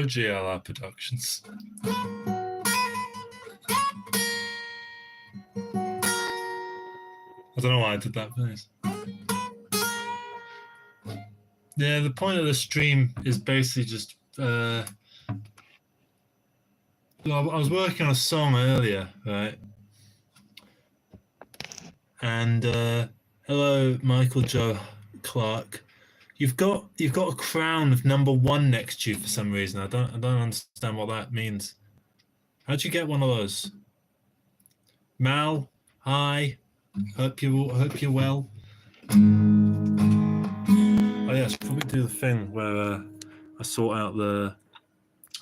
Hello, GLR Productions. I don't know why I did that voice. Yeah, the point of the stream is basically just I was working on a song earlier, right? And hello, Michael Joe Clark. You've got a crown of #1 next to you for some reason. I don't understand what that means. How'd you get one of those? Mal, hi. Hope you're well. Oh yeah, I should probably do the thing where I sort out the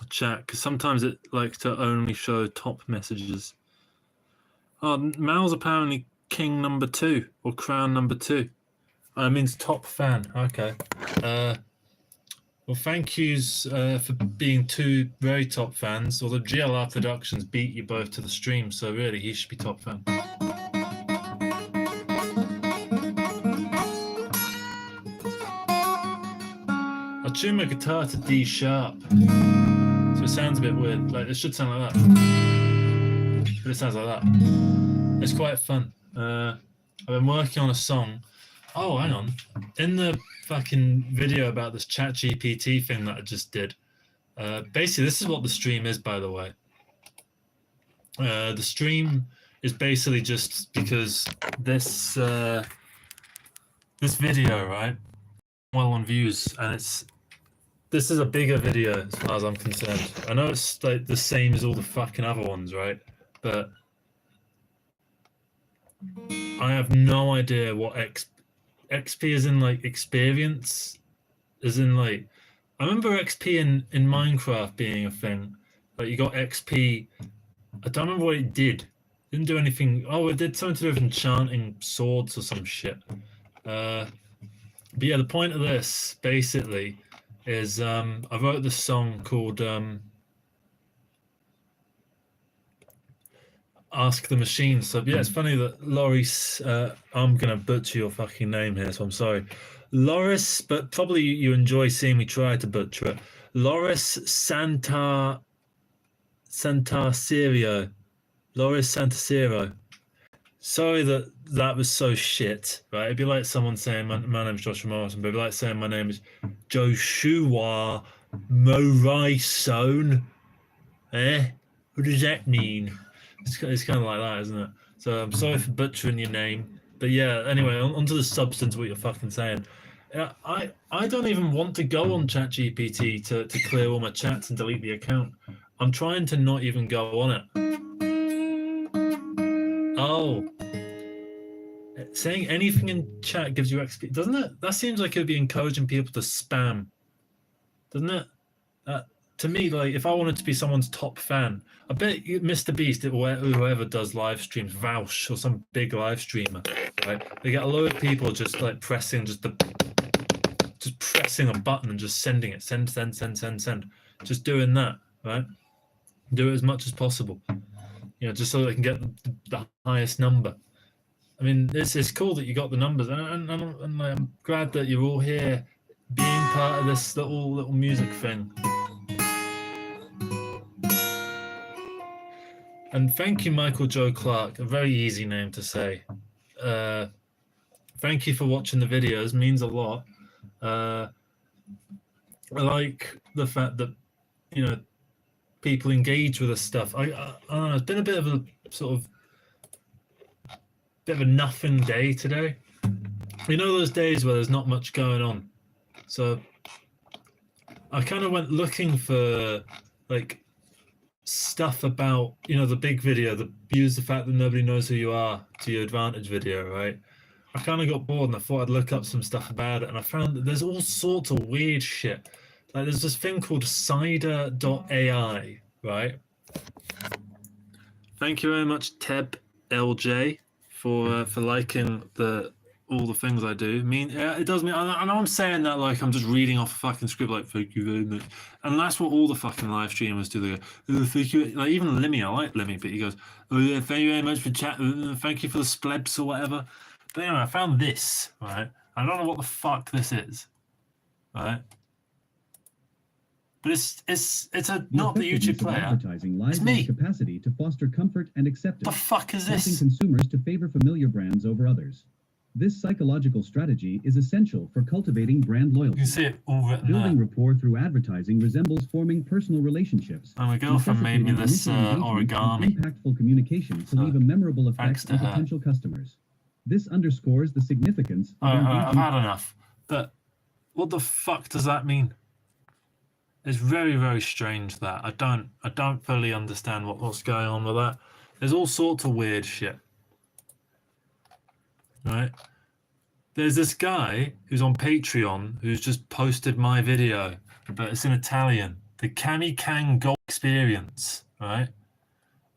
chat, because sometimes it likes to only show top messages. Oh, Mal's apparently king #2 or crown #2. It means top fan. Okay. Well, thank yous for being two very top fans. Although GLR Productions beat you both to the stream, so really he should be top fan. I tune my guitar to D sharp, so it sounds a bit weird. Like it should sound like that, but it sounds like that. It's quite fun. I've been working on a song. Oh, hang on. In the fucking video about this ChatGPT thing that I just did, basically this is what the stream is, by the way. The stream is basically just because this this video, right, well on views, and this is a bigger video as far as I'm concerned. I know it's like the same as all the fucking other ones, right? But I have no idea what XP is in, like experience, as in like I remember XP in Minecraft being a thing. Like you got XP. I don't remember what it did. It didn't do anything. Oh, it did something to do with enchanting swords or some shit. But yeah, the point of this basically is I wrote this song called Ask the Machine. So yeah, it's funny that Loris, I'm gonna butcher your fucking name here, so I'm sorry. Loris, but probably you enjoy seeing me try to butcher it. Loris Santaserio. Loris Santaserio. Sorry that was so shit, right? It'd be like someone saying my name's Joshua Morrison, but it'd be like saying my name is Joshua Morrison. What does that mean? It's kind of like that, isn't it? So I'm sorry for butchering your name, but yeah. Anyway, onto the substance of what you're fucking saying. I don't even want to go on ChatGPT to clear all my chats and delete the account. I'm trying to not even go on it. Oh, saying anything in chat gives you XP, doesn't it? That seems like it would be encouraging people to spam, doesn't it? To me, like if I wanted to be someone's top fan, I bet Mr. Beast or whoever does live streams, Vouch or some big live streamer, right? They get a load of people just like pressing just pressing a button and just sending it, send, just doing that, right? Do it as much as possible, you know, just so they can get the highest number. I mean, it's cool that you got the numbers, and I'm glad that you're all here, being part of this little music thing. And thank you, Michael Joe Clark, a very easy name to say. Thank you for watching the videos, means a lot. I like the fact that, you know, people engage with this stuff. I don't know, it's been a bit of a sort of nothing day today. You know those days where there's not much going on. So I kind of went looking for like stuff about, you know, the big video, use the fact that nobody knows who you are to your advantage video, right? I kind of got bored and I thought I'd look up some stuff about it, and I found that there's all sorts of weird shit. Like there's this thing called cider.ai, right? Thank you very much, Teb LJ, for liking all the things I do. I mean, it does mean, I know I'm saying that like I'm just reading off a fucking script, like thank you very much, and that's what all the fucking live streamers do. They go, oh, thank you. Like even Limmy, I like Limmy, but he goes, oh yeah, thank you very much for chat. Thank you for the splebs or whatever. But anyway, I found this, right? I don't know what the fuck this is, right? But it's not the YouTube player. Advertising lies It's in me. its capacity to foster comfort and acceptance. The fuck is Prompting this? consumers to favor familiar brands over others. This psychological strategy is essential for cultivating brand You loyalty. can see it all written Building there. rapport through advertising resembles forming personal relationships. And my girlfriend made me this origami. Impactful communication to leave a memorable effect on potential customers. This underscores the significance of I've had enough. But what the fuck does that mean? It's very, very strange that I don't fully understand what's going on with that. There's all sorts of weird shit. Right? There's this guy who's on Patreon who's just posted my video, but it's in Italian. The Kami Kang Gold Experience, right?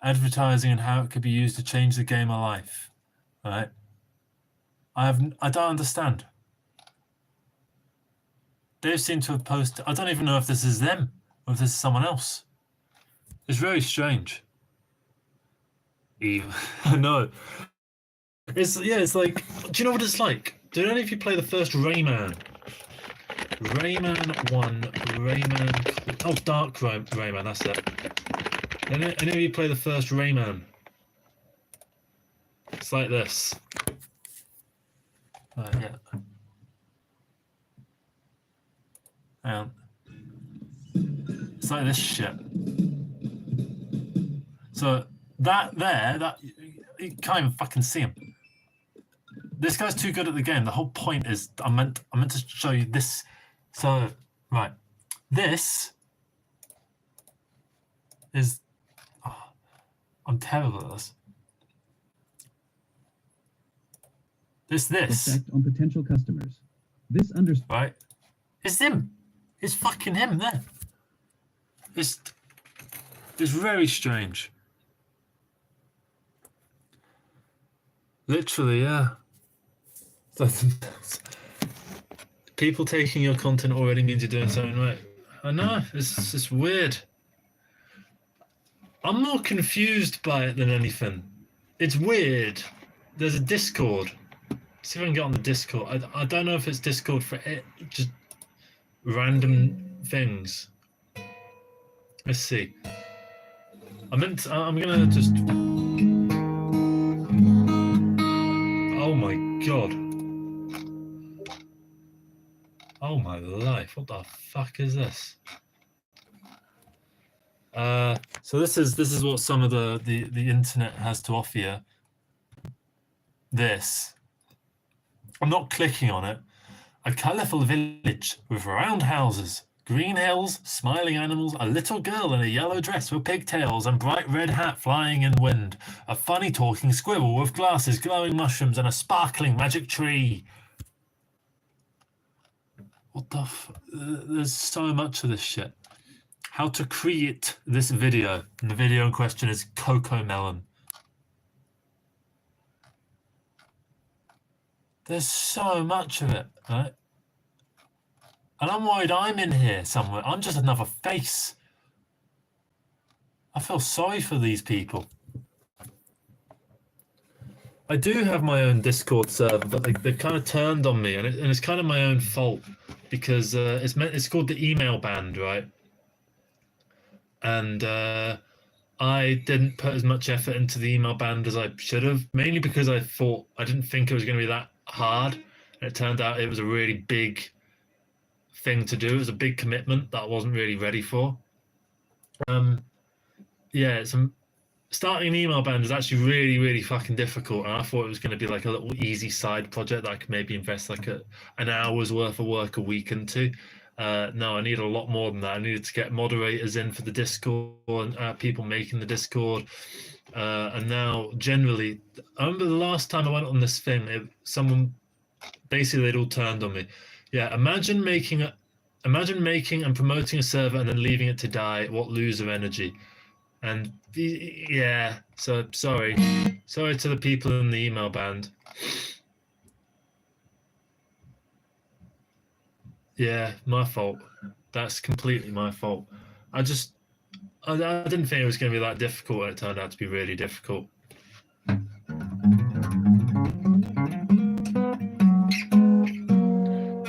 Advertising and how it could be used to change the game of life, right? I don't understand. They seem to have posted. I don't even know if this is them or if this is someone else. It's very strange. I know. It's like, do you know what it's like? Did any of you play the first Rayman? Rayman 1, Rayman... Oh, Dark Rayman, that's it. Any of you play the first Rayman? It's like this. Yeah. Hang on. It's like this shit. So that you can't even fucking see him. This guy's too good at the game. The whole point is I meant to show you this. So right, this is. Oh, I'm terrible at this. Effect on potential customers. This right. It's him. It's fucking him there. It's very strange. Literally, yeah. People taking your content already means you're doing something right. I know, it's just weird. I'm more confused by it than anything. It's weird. There's a Discord. See if I can get on the Discord. I don't know if it's Discord for it, just random things. Let's see. I'm gonna just. Oh my god. Oh my life. What the fuck is this? So this is what some of the internet has to offer you. This. I'm not clicking on it. A colourful village with round houses, green hills, smiling animals, a little girl in a yellow dress with pigtails and bright red hat flying in wind, a funny talking squirrel with glasses, glowing mushrooms, and a sparkling magic tree. What the there's so much of this shit. How to create this video. And the video in question is Coco Melon. There's so much of it, right? And I'm worried I'm in here somewhere. I'm just another face. I feel sorry for these people. I do have my own Discord server, but they've kind of turned on me, and it's kind of my own fault because it's called the email band, right? And I didn't put as much effort into the email band as I should have, mainly because I didn't think it was going to be that hard, and it turned out it was a really big thing to do. It was a big commitment that I wasn't really ready for. Yeah, starting an email band is actually really, really fucking difficult, and I thought it was going to be like a little easy side project that I could maybe invest like an hour's worth of work a week into. No, I need a lot more than that. I needed to get moderators in for the Discord and people making the Discord. And now, generally, I remember the last time I went on this thing, someone basically they'd all turned on me. Yeah, imagine making and promoting a server and then leaving it to die. What loser energy? And yeah, so sorry to the people in the email band. Yeah, my fault. That's completely my fault. I didn't think it was going to be that difficult, and it turned out to be really difficult.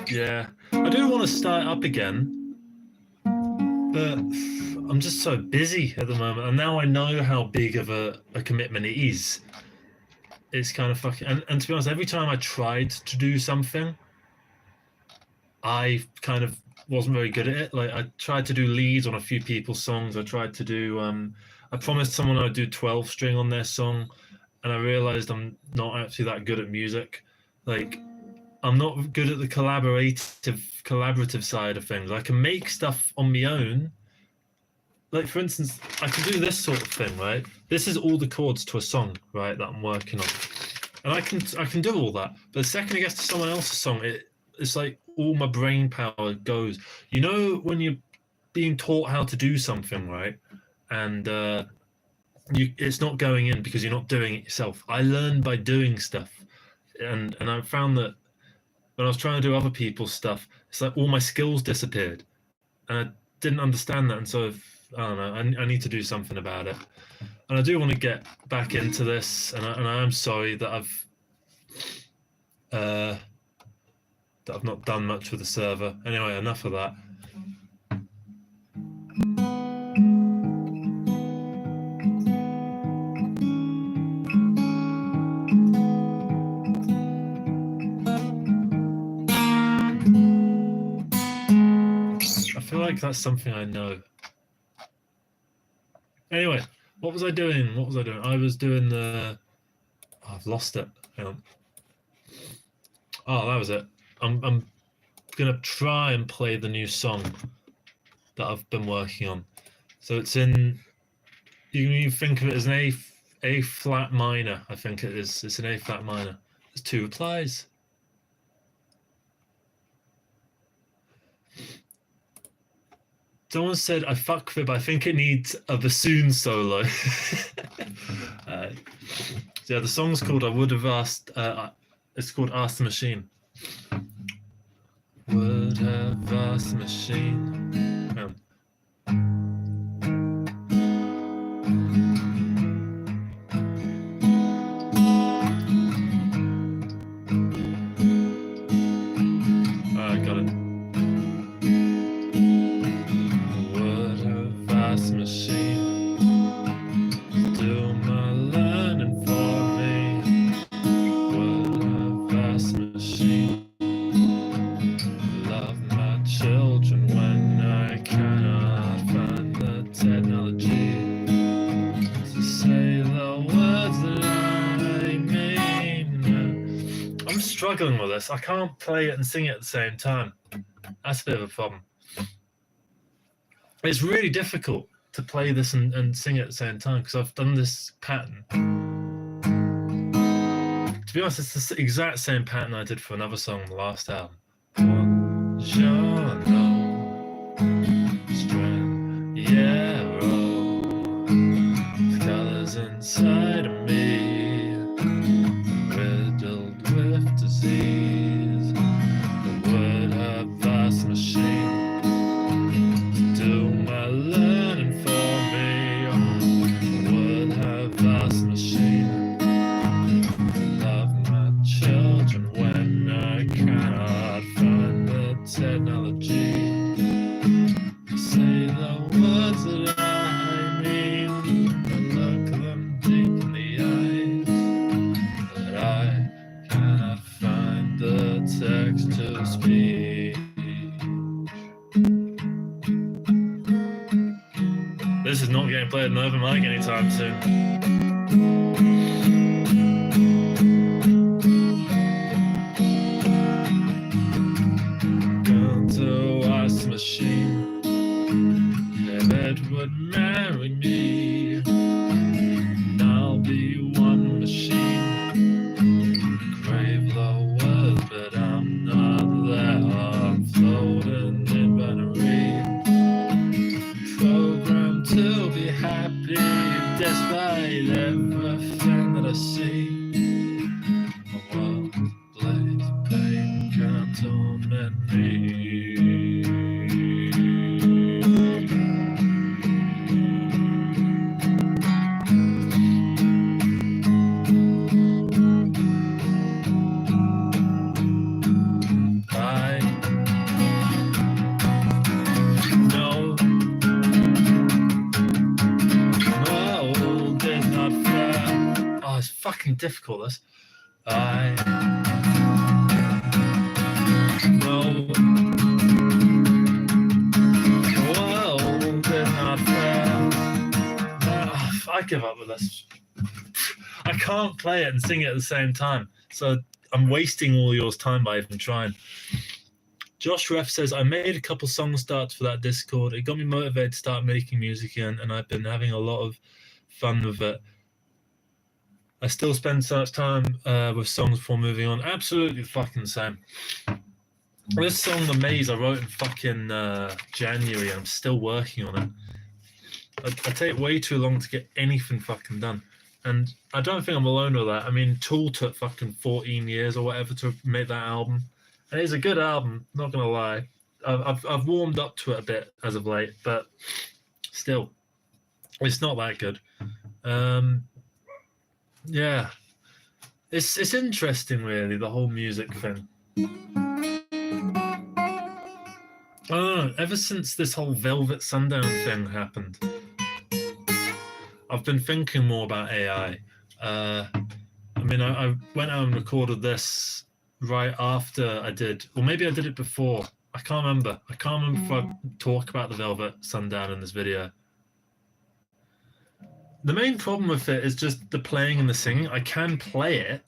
Yeah, I do want to start up again. But I'm just so busy at the moment, and now I know how big of a commitment it is. It's kind of fucking, and to be honest, every time I tried to do something, I kind of wasn't very good at it. Like I tried to do leads on a few people's songs. I tried to do I promised someone I'd do 12 string on their song, and I realized I'm not actually that good at music. Like I'm not good at the collaborative side of things. I can make stuff on my own. Like for instance, I can do this sort of thing, right? This is all the chords to a song, right, that I'm working on. And I can do all that. But the second it gets to someone else's song, it's like all my brain power goes. You know when you're being taught how to do something, right? And it's not going in because you're not doing it yourself. I learned by doing stuff. And I found that when I was trying to do other people's stuff, it's like all my skills disappeared. And I didn't understand that. And so I don't know, I need to do something about it. And I do want to get back into this, and I am sorry that I've not done much with the server. Anyway, enough of that. I feel like that's something I know. Anyway, what was I doing? I was doing the... Oh, I've lost it. Hang on. Oh, that was it. I'm gonna try and play the new song that I've been working on. So it's in... You can think of it as an A flat minor. I think it is. It's an A flat minor. There's 2 replies. Someone said I fuck with it, but I think it needs a bassoon solo. Yeah, the song's called I Would Have Asked. It's called Ask the Machine. Would have asked the machine. I got it. Would have asked the machine to do my learning for me. Would have asked the machine love my children when I cannot find the technology to say the words that I mean. I'm struggling with this. I can't play it and sing it at the same time. That's a bit of a problem. It's really difficult to play this and sing it at the same time because I've done this pattern. To be honest, it's the exact same pattern I did for another song on the last album. The colors inside of me, riddled with disease. The would have asked the machine to do my learning for me. The would have asked the machine to love my children when I cannot find the technology to say the words that I mean and look them deep in the eyes, but I cannot find the text to speak. This is not getting played in open mic anytime soon. Machine, if it would marry me, and I'll be one machine. Crave the world, but I'm not there. I'm floating in binary, programmed to be happy despite everything that I see. My world blaze pain can't torment me. it's fucking difficult, this. No. World is not fair. I give up with this. I can't play it and sing it at the same time, so I'm wasting all yours time by even trying. Josh Ref says, I made a couple song starts for that Discord. It got me motivated to start making music again, and I've been having a lot of fun with it. I still spend so much time with songs before moving on. Absolutely fucking same. This song, The Maze, I wrote in fucking January, and I'm still working on it. I take way too long to get anything fucking done. And I don't think I'm alone with that. I mean, Tool took fucking 14 years or whatever to make that album. And it's a good album, not going to lie. I've warmed up to it a bit as of late, but still, it's not that good. Yeah. It's interesting, really, the whole music thing. I don't know, ever since this whole Velvet Sundown thing happened, I've been thinking more about AI. I mean, I went out and recorded this right after I did, or maybe I did it before. I can't remember. I can't remember if I talk about the Velvet Sundown in this video. The main problem with it is just the playing and the singing. I can play it.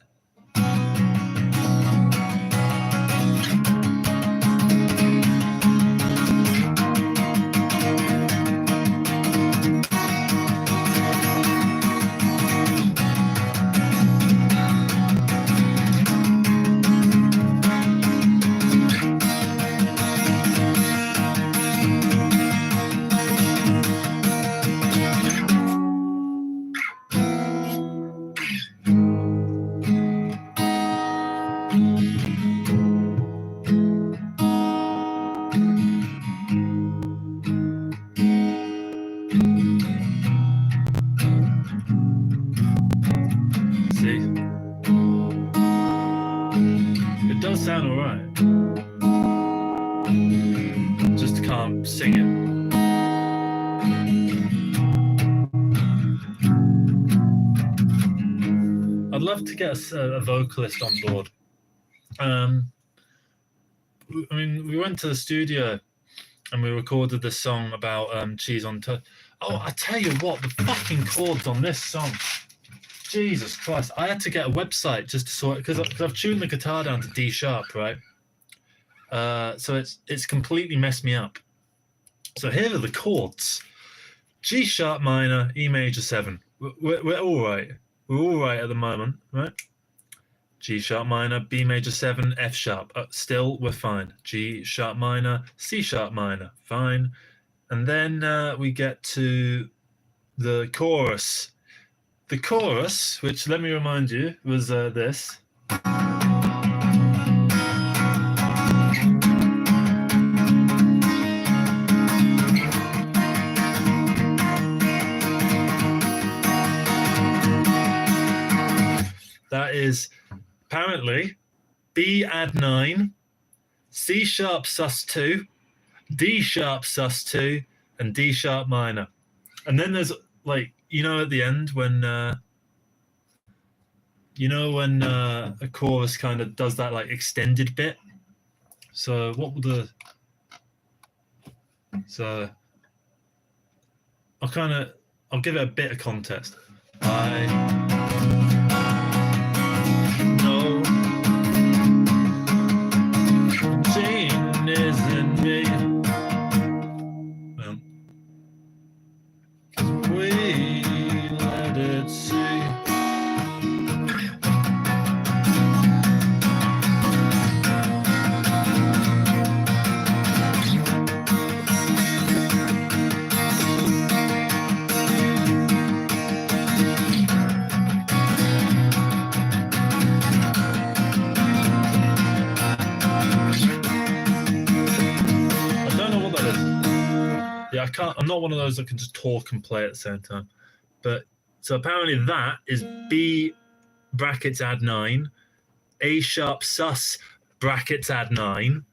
Sound all right. Just can't sing it. I'd love to get a vocalist on board. I mean, we went to the studio and we recorded this song about cheese on toast. Oh, I tell you what, the fucking chords on this song. Jesus Christ, I had to get a website just to sort it, because I've tuned the guitar down to D sharp, right? So it's completely messed me up. So here are the chords. G sharp minor, E major 7. We're all right. We're all right at the moment, right? G sharp minor, B major 7, F sharp. Still, we're fine. G sharp minor, C sharp minor, fine. And then we get to the chorus. The chorus, which, let me remind you, was this. That is apparently B add 9, C sharp sus2, D sharp sus2, and D sharp minor. And then there's, like, you know, at the end when a chorus kind of does that like extended bit. So what would I'll give it a bit of context. I know Jane isn't me. Well, 'cause we let it see. I'm not one of those that can just talk and play at the same time. But so apparently that is B brackets add 9, A sharp sus brackets add 9,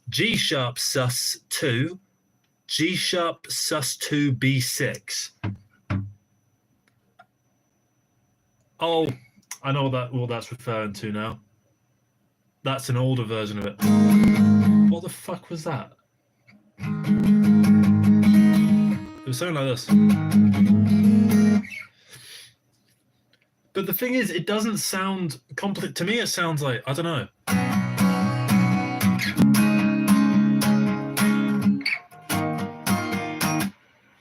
G sharp sus 2, G sharp sus 2 B6. Oh, I know what that's referring to now. That's an older version of it. What the fuck was that? It was something like this. But the thing is, it doesn't sound complicated. To me, it sounds like, I don't know.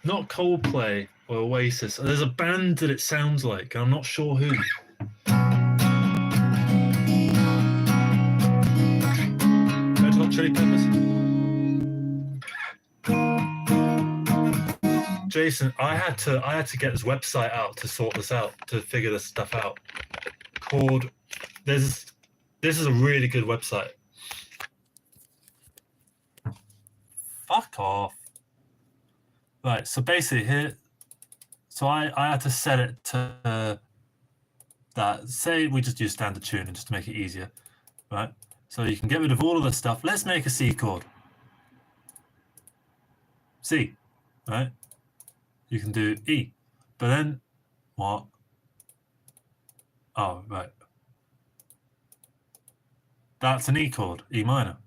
Not Coldplay or Oasis. There's a band that it sounds like, and I'm not sure who. Red Hot Chili Peppers. Jason, I had to get this website out to sort this out, to figure this stuff out. Chord. This is a really good website. Fuck off. Right, so basically here, so I had to set it to that. Say we just use standard tuning just to make it easier, right? So you can get rid of all of this stuff. Let's make a C chord. C, right? You can do E, but then what? Oh, right. That's an E chord, E minor,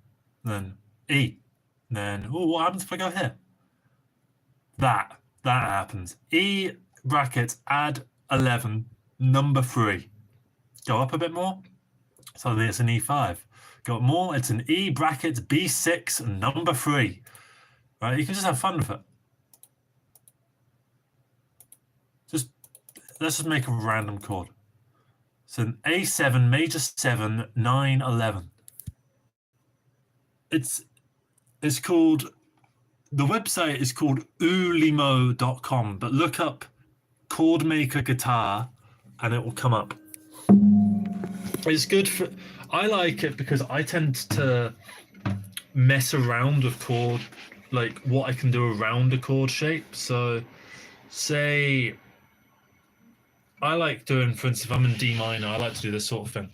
then E, then what happens if I go here? That happens. E brackets add 11 number 3. Go up a bit more. So then it's an E5. Go up more. It's an E brackets B6 number 3. Right? You can just have fun with it. Let's just make a random chord. So an A7 major 7 9 11. It's called. The website is called ulimo.com, but look up chord maker guitar and it will come up. It's good for, I like it because I tend to mess around with chord, like what I can do around a chord shape. So say I like doing, for instance, if I'm in D minor, I like to do this sort of thing.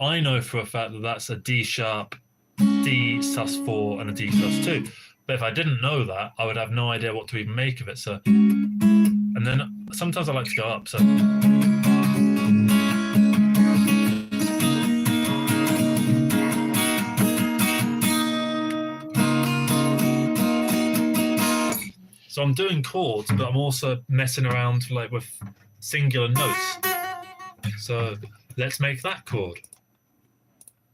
I know for a fact that that's a D sharp, D sus4, and a D sus2. But if I didn't know that, I would have no idea what to even make of it. So, and then sometimes I like to go up. So, I'm doing chords, but I'm also messing around like with singular notes. So let's make that chord.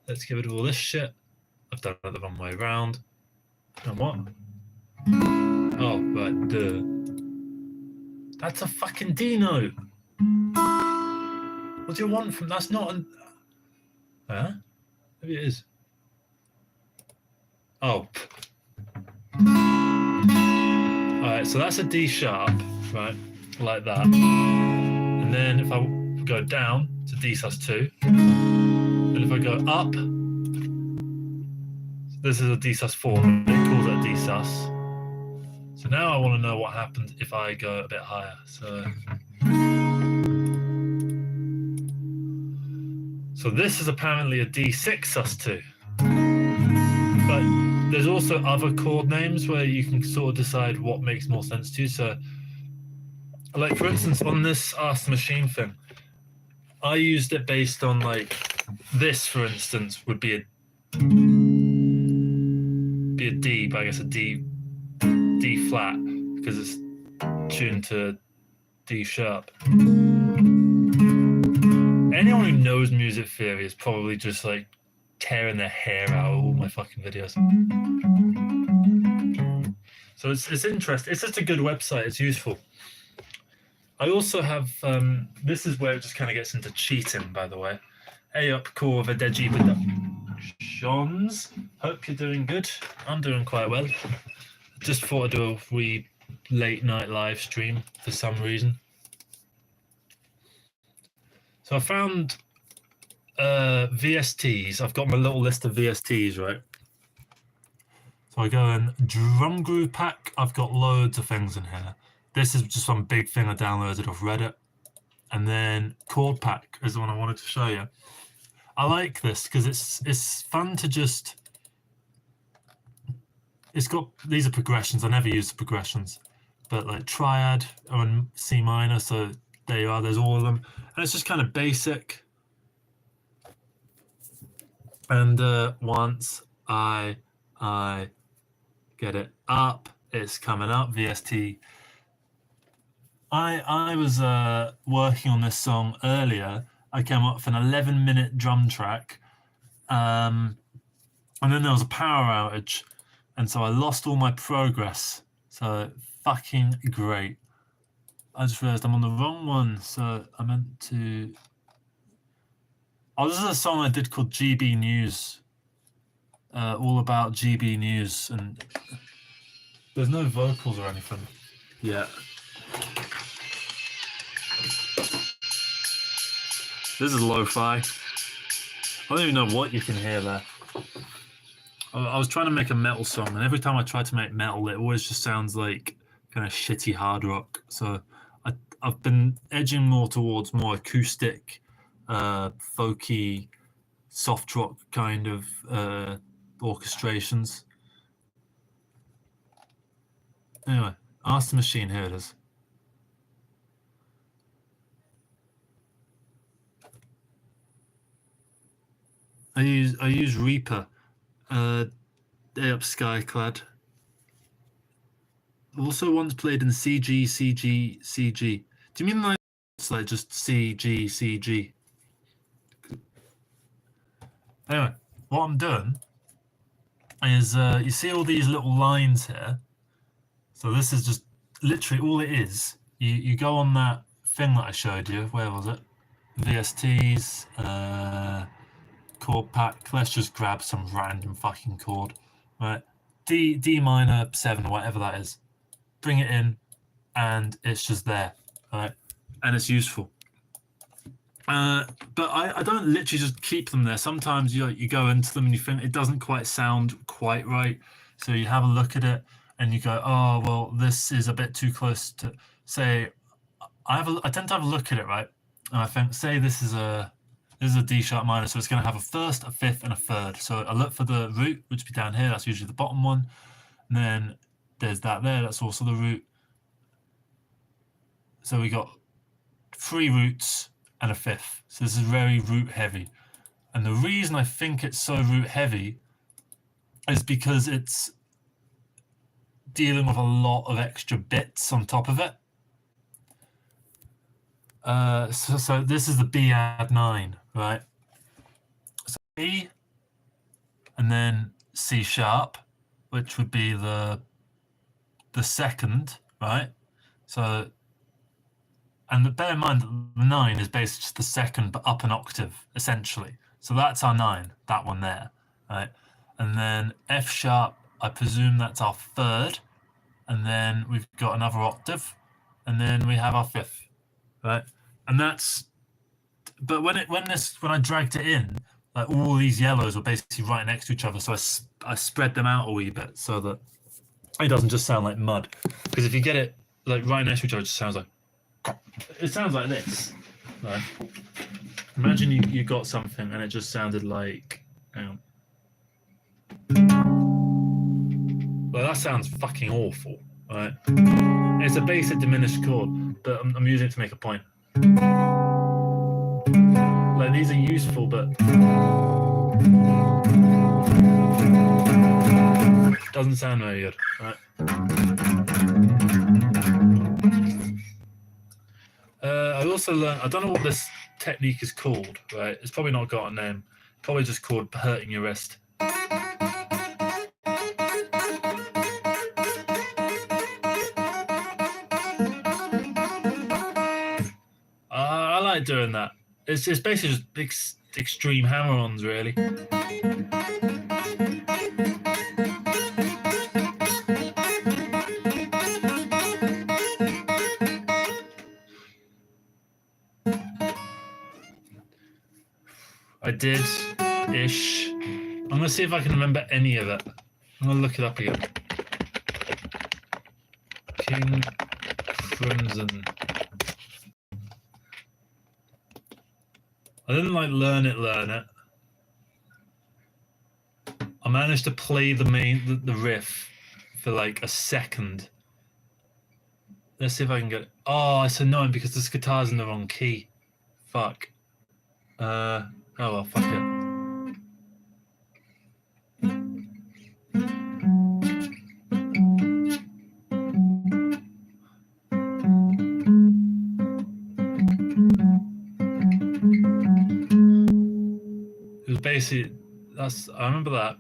Let's get rid of all this shit. I've done it the wrong way around. And what? Oh, right, duh. That's a fucking D note. What do you want from, that's not an, huh? Maybe it is. Oh. Alright, so that's a D sharp, right? Like that. And then if I go down to D sus2, and if I go up, this is a D sus4, but it calls it a D sus. So now I want to know what happens if I go a bit higher. So this is apparently a D6 sus2. But there's also other chord names where you can sort of decide what makes more sense to you. So, like for instance, on this Ask the Machine thing, I used it based on like this, for instance, would be a D, but I guess a D flat because it's tuned to D sharp. Anyone who knows music theory is probably just like tearing their hair out of all my fucking videos. So it's interesting. It's just a good website. It's useful. I also have, this is where it just kind of gets into cheating, by the way. Hey up, core of a Deji Productions. Hope you're doing good. I'm doing quite well. Just thought I'd do a wee late night live stream for some reason. So I found VSTs. I've got my little list of VSTs, right? So I go in drum groove pack. I've got loads of things in here. This is just some big thing I downloaded off Reddit. And then chord pack is the one I wanted to show you. I like this because it's fun to just, it's got, these are progressions. I never use the progressions. but like triad are in C minor, so there you are, there's all of them. And it's just kind of basic. And once I get it up, it's coming up, VST. I was working on this song earlier. I came up with an 11-minute drum track, and then there was a power outage, and so I lost all my progress. So fucking great. I just realized I'm on the wrong one, so I meant to... Oh, this is a song I did called GB News. All about GB News, and there's no vocals or anything yet. This is lo-fi. I don't even know what you can hear there. I was trying to make a metal song, and every time I try to make metal, it always just sounds like kind of shitty hard rock. So I've been edging more towards more acoustic, folky, soft rock kind of orchestrations. Anyway, Ask the Machine, here it is. I use Reaper, Day Up Skyclad. Also once played in CG. Do you mean like it's like just CG? Anyway, what I'm doing is you see all these little lines here. So this is just literally all it is. You go on that thing that I showed you. Where was it? VSTs, chord pack. Let's just grab some random fucking chord, right? D minor 7 or whatever that is. Bring it in, and it's just there, right? And it's useful. But I don't literally just keep them there. Sometimes you go into them and you think it doesn't quite sound quite right, so you have a look at it and you go, oh well, this is a bit too close to. Say, I tend to have a look at it, right? And I think, say this is a D sharp minor, so it's going to have a first, a fifth, and a third. So I look for the root, which would be down here. That's usually the bottom one. And then there's that there. That's also the root. So we got 3 roots and a fifth. So this is very root heavy. And the reason I think it's so root heavy is because it's dealing with a lot of extra bits on top of it. So this is the B add 9, right? So E and then C sharp, which would be the second, right? So, and bear in mind that the 9 is basically just the second but up an octave, essentially. So that's our 9, that one there, right? And then F sharp, I presume that's our third, and then we've got another octave, and then we have our fifth, right? And that's, but when I dragged it in, like all these yellows were basically right next to each other, so I spread them out a wee bit so that it doesn't just sound like mud. Because if you get it like right next to each other, it just sounds like, it sounds like this. Right? Imagine you got something and it just sounded like, hang on. Well, that sounds fucking awful, right? It's a basic diminished chord, but I'm using it to make a point. Like these are useful, but doesn't sound very good, right? I also learned, I don't know what this technique is called, right? It's probably not got a name. Probably just called hurting your wrist. I like doing that. It's basically just big extreme hammer-ons, really. I did-ish. I'm going to see if I can remember any of it. I'm going to look it up again. King Crimson. I didn't like learn it. I managed to play the riff for like a second. Let's see if I can get it. Oh, it's annoying because this guitar's in the wrong key. Fuck. Oh well, fuck it. It was basically, I remember that.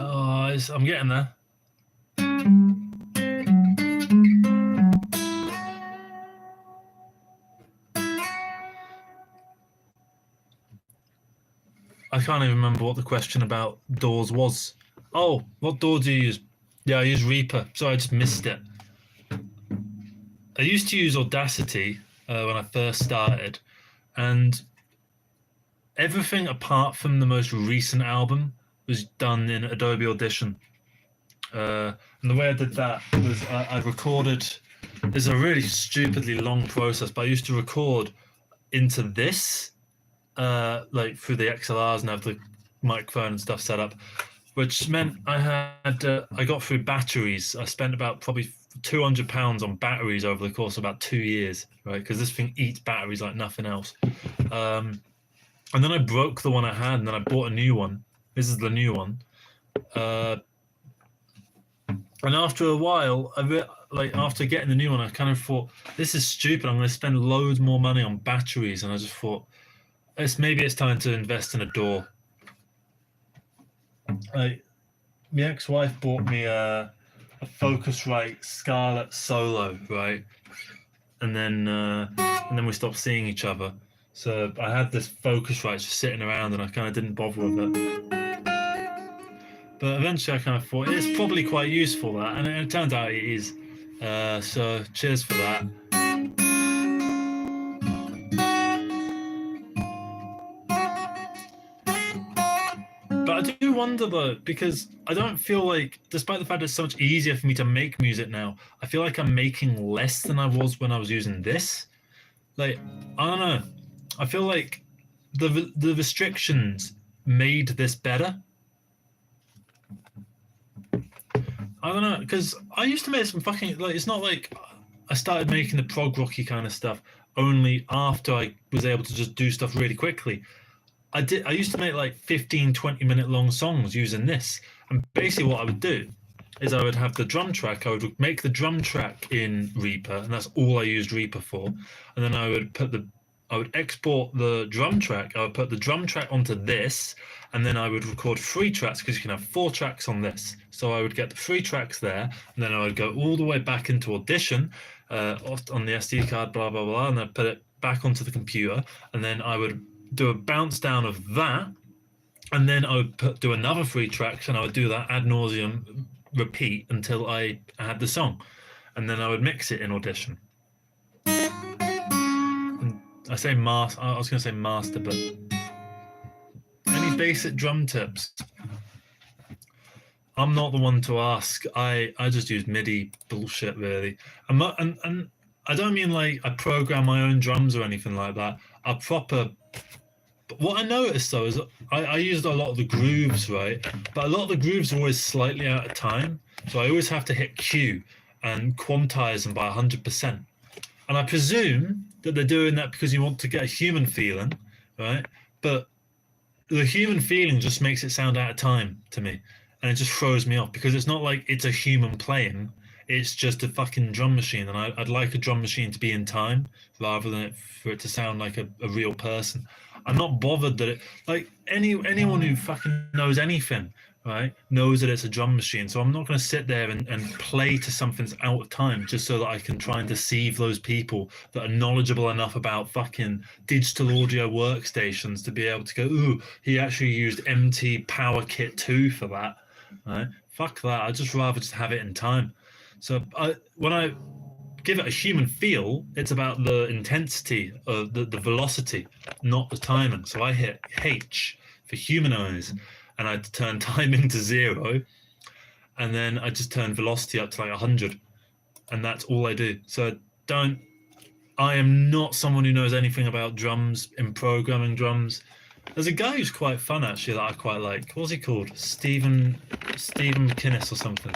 Oh, I'm getting there. I can't even remember what the question about DAWs was. Oh, what DAW do you use? Yeah, I use Reaper. Sorry, I just missed it. I used to use Audacity when I first started, and everything apart from the most recent album was done in Adobe Audition. And the way I did that was I recorded. It's a really stupidly long process, but I used to record into this, like through the XLRs and have the microphone and stuff set up, which meant I got through batteries. I spent about probably £200 on batteries over the course of about 2 years, right? Because this thing eats batteries like nothing else. And then I broke the one I had, and then I bought a new one. This is the new one. And after a while, after getting the new one, I kind of thought, this is stupid. I'm going to spend loads more money on batteries. And I just thought, maybe it's time to invest in a DAW. My ex-wife bought me a Focusrite Scarlett Solo, right? And then we stopped seeing each other. So I had this Focusrite just sitting around, and I kind of didn't bother with it. But eventually I kind of thought it's probably quite useful, that, and it turns out it is. So cheers for that. But I do wonder though, because I don't feel like, despite the fact it's so much easier for me to make music now, I feel like I'm making less than I was when I was using this. Like, I don't know. I feel like the restrictions made this better. I don't know, because I used to make some fucking, like, it's not like I started making the prog rocky kind of stuff only after I was able to just do stuff really quickly. I used to make like 15, 20-minute long songs using this. And basically what I would do is I would have the drum track. I would make the drum track in Reaper, and that's all I used Reaper for. And then I would export the drum track. I would put the drum track onto this, and then I would record 3 tracks, because you can have 4 tracks on this. So I would get the 3 tracks there, and then I would go all the way back into Audition on the SD card, blah, blah, blah, and I'd put it back onto the computer, and then I would do a bounce down of that, and then I would do another 3 tracks, and I would do that ad nauseum, repeat until I had the song, and then I would mix it in Audition. And I say master. I was going to say master, but any basic drum tips? I'm not the one to ask. I just use MIDI bullshit, really. And I don't mean like I program my own drums or anything like that. But what I noticed though is I used a lot of the grooves, right? But a lot of the grooves are always slightly out of time. So I always have to hit Q and quantize them by 100%. And I presume that they're doing that because you want to get a human feeling, right? But the human feeling just makes it sound out of time to me. And it just throws me off, because it's not like it's a human playing. It's just a fucking drum machine. And I'd like a drum machine to be in time rather than for it to sound like a real person. I'm not bothered that it, like, anyone who fucking knows anything, right, knows that it's a drum machine. So I'm not going to sit there and play to something that's out of time just so that I can try and deceive those people that are knowledgeable enough about fucking digital audio workstations to be able to go, ooh, he actually used MT Power Kit 2 for that, right? Fuck that. I'd just rather just have it in time. So when I give it a human feel, it's about the intensity of the velocity, not the timing. So I hit H for humanize, and I turn timing to 0, and then I just turn velocity up to like 100, and that's all I do. So I am not someone who knows anything about drums in programming drums. There's a guy who's quite fun actually that I quite like. What's he called? Stephen McInnes or something.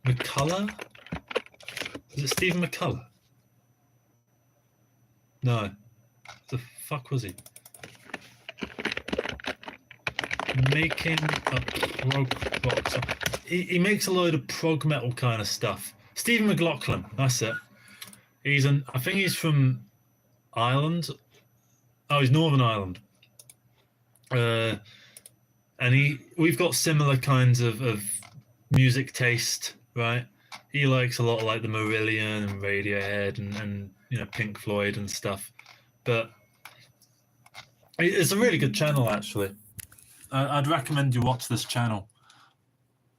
McCullough? Is it Stephen McCullough? No. The fuck was he? Making a prog rock song. He makes a load of prog metal kind of stuff. Stephen McLaughlin, that's it. I think he's from Ireland. Oh, he's Northern Ireland. And we've got similar kinds of music taste, right? He likes a lot of like the Marillion and Radiohead and you know, Pink Floyd and stuff. But it's a really good channel actually. I'd recommend you watch this channel.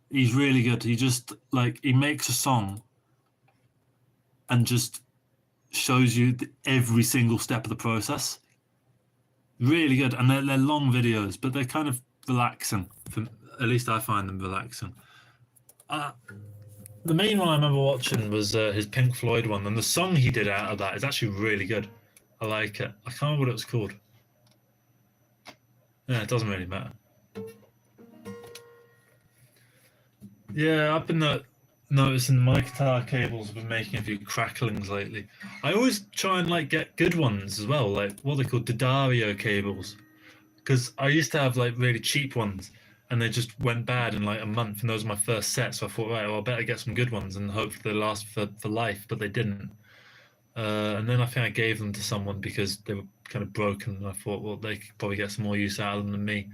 He's really good. He just like he makes a song and just shows you every single step of the process. Really good, and they're long videos, but they're kind of relaxing. At least I find them relaxing. The main one I remember watching was his Pink Floyd one, and the song he did out of that is actually really good. I like it. I can't remember what it was called. Yeah, it doesn't really matter. Yeah, I've been noticing my guitar cables have been making a few cracklings lately. I always try and like get good ones as well, like what they call D'Addario cables, because I used to have like really cheap ones, and they just went bad in like a month, and those were my first set. So I thought, right, well, I better get some good ones and hope they last for life, but they didn't. And then I think I gave them to someone because they were kind of broken, and I thought, well, they could probably get some more use out of them than me.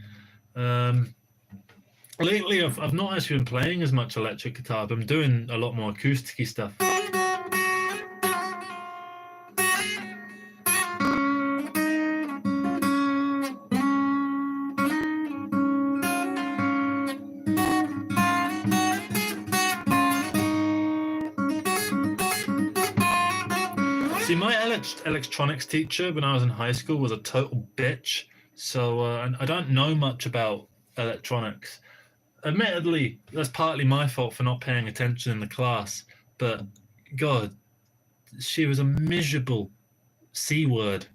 Lately, I've not actually been playing as much electric guitar, but I'm doing a lot more acoustic-y stuff. See, my electronics teacher when I was in high school was a total bitch. So I don't know much about electronics. Admittedly, that's partly my fault for not paying attention in the class, but God, she was a miserable C word.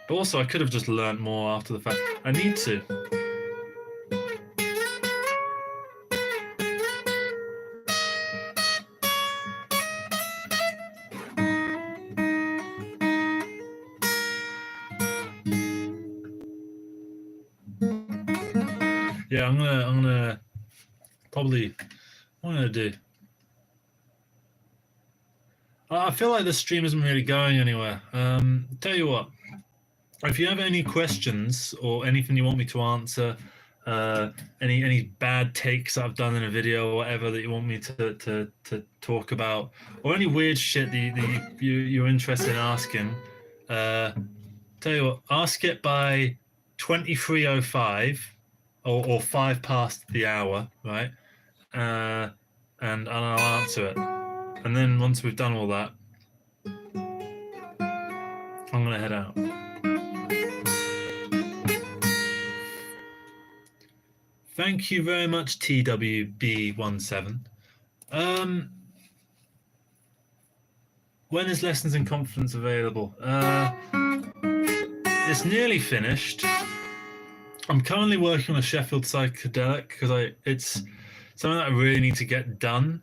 But also, I could have just learnt more after the fact. I need to. Yeah, I'm gonna probably. What am I gonna do? I feel like this stream isn't really going anywhere. Tell you what, if you have any questions or anything you want me to answer, any bad takes that I've done in a video or whatever that you want me to talk about, or any weird shit that you're interested in asking, tell you what, ask it by 23:05 or 5 past the hour, right? And I'll answer it. And then once we've done all that, I'm gonna head out. Thank you very much, TWB17. When is Lessons in Confidence available? It's nearly finished. I'm currently working on a Sheffield psychedelic because it's something that I really need to get done.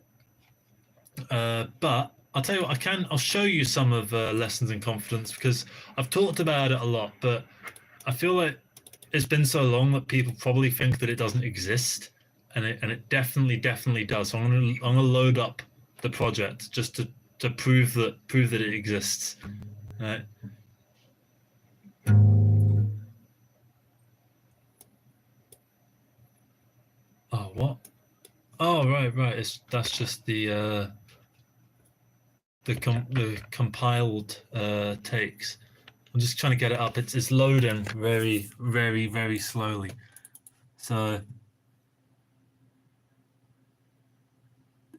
But I'll tell you what, I'll show you some of Lessons in Confidence because I've talked about it a lot, but I feel like it's been so long that people probably think that it doesn't exist, and it definitely does. So I'm gonna load up the project just to prove that it exists. Right. Oh, what? Oh, right. That's just the compiled takes. I'm just trying to get it up. It's loading very slowly. So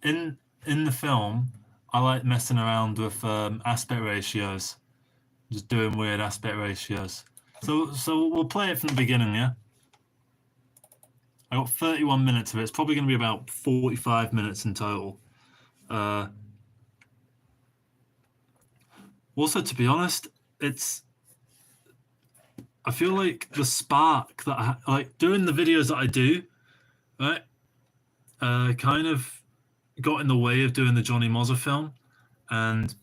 in the film, I like messing around with aspect ratios, just doing weird aspect ratios. So we'll play it from the beginning, yeah. I got 31 minutes of it. It's probably going to be about 45 minutes in total. Also, to be honest, I feel like the spark that I like doing the videos that I do, right, kind of got in the way of doing the Johnny Mozza film. And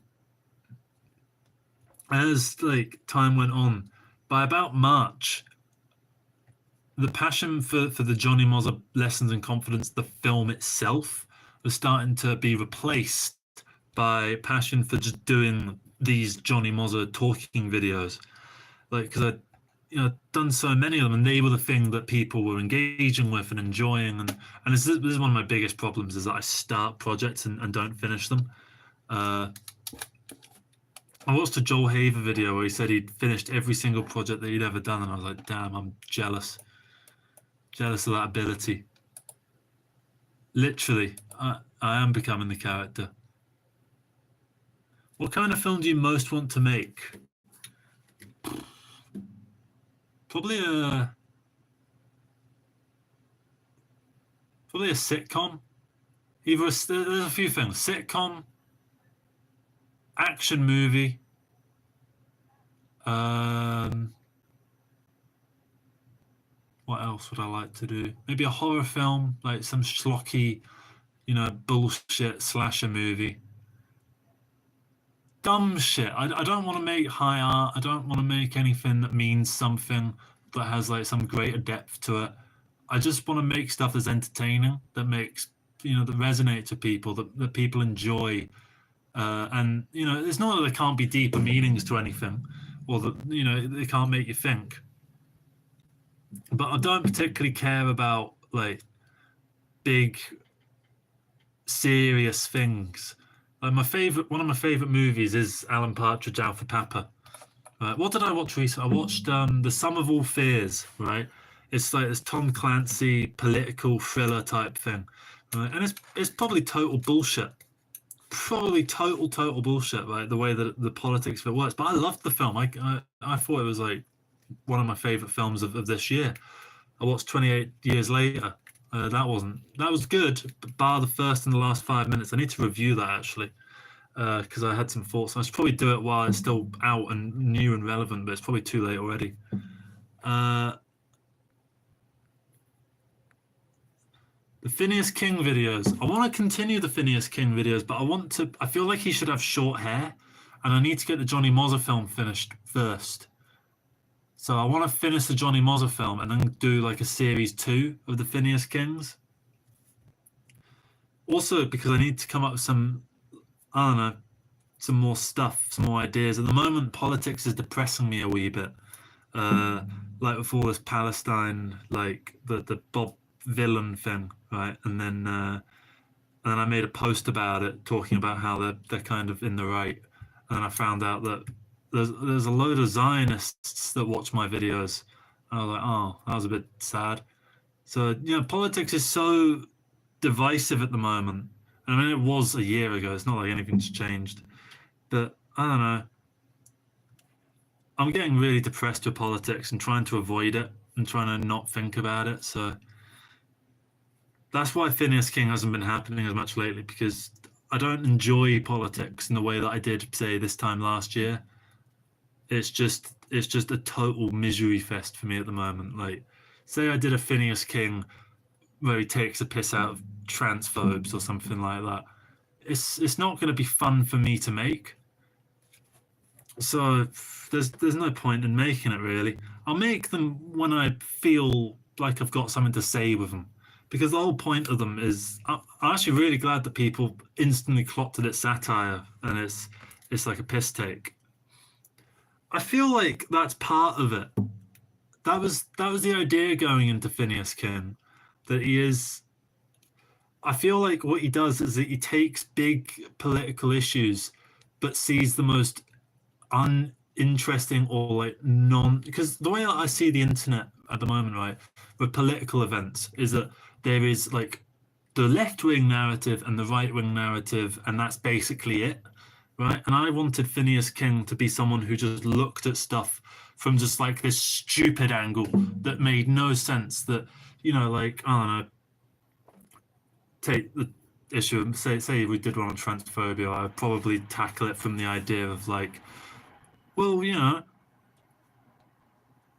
as like time went on, by about March, the passion for the Johnny Mozza Lessons in Confidence, the film itself, was starting to be replaced by passion for just doing these Johnny Mozza talking videos. Like, because I done so many of them, and they were the thing that people were engaging with and enjoying. And this is one of my biggest problems, is that I start projects and don't finish them. I watched a Joel Haver video where he said he'd finished every single project that he'd ever done, and I was like, damn, I'm jealous of that ability. Literally, I am becoming the character. What kind of film do you most want to make? Probably a sitcom. There's a few things: sitcom, action movie. What else would I like to do? Maybe a horror film, like some schlocky, bullshit slasher movie. Dumb shit. I don't want to make high art. I don't want to make anything that means something, that has like some greater depth to it. I just want to make stuff that's entertaining, that makes, that resonates with people, that people enjoy. And, it's not that there can't be deeper meanings to anything, or that, they can't make you think. But I don't particularly care about like big, serious things. Like one of my favorite movies is Alan Partridge, Out for Papa. What did I watch recently? I watched The Sum of All Fears. Right, it's like this Tom Clancy political thriller type thing, and it's probably total bullshit. Probably total bullshit. Right, the way that the politics of it works. But I loved the film. I thought it was like one of my favorite films of this year. I watched 28 Years Later. That was good, bar the first and the last 5 minutes. I need to review that actually, because I had some thoughts. I should probably do it while it's still out and new and relevant, but it's probably too late already. The Phineas King videos. I want to continue the Phineas King videos, but I feel like he should have short hair, and I need to get the Johnny Mozza film finished first. So I want to finish the Johnny Mozza film and then do like a series 2 of the Phineas Kings. Also, because I need to come up with some more stuff, some more ideas. At the moment, politics is depressing me a wee bit. Like with all this Palestine, like the Bob Villain thing, right? And then I made a post about it, talking about how they're kind of in the right. And then I found out that there's a load of Zionists that watch my videos. I was like, oh, that was a bit sad. So, politics is so divisive at the moment. I mean, it was a year ago. It's not like anything's changed. But I don't know. I'm getting really depressed with politics and trying to avoid it and trying to not think about it. So that's why Phineas King hasn't been happening as much lately, because I don't enjoy politics in the way that I did, say, this time last year. It's just a total misery fest for me at the moment. Like, say I did a Phineas King where he takes a piss out of transphobes or something like that. It's not going to be fun for me to make. So there's no point in making it, really. I'll make them when I feel like I've got something to say with them, because the whole point of them is I'm actually really glad that people instantly clocked that it's satire and it's like a piss take. I feel like that's part of it. That was the idea going into Phineas King, that he is. I feel like what he does is that he takes big political issues, but sees the most uninteresting or like because the way I see the internet at the moment, right, with political events, is that there is like the left-wing narrative and the right-wing narrative, and that's basically it. Right, and I wanted Phineas King to be someone who just looked at stuff from just like this stupid angle that made no sense, that you know, like, I don't know, take the issue of, say we did one on transphobia, I'd probably tackle it from the idea of like, well, you know,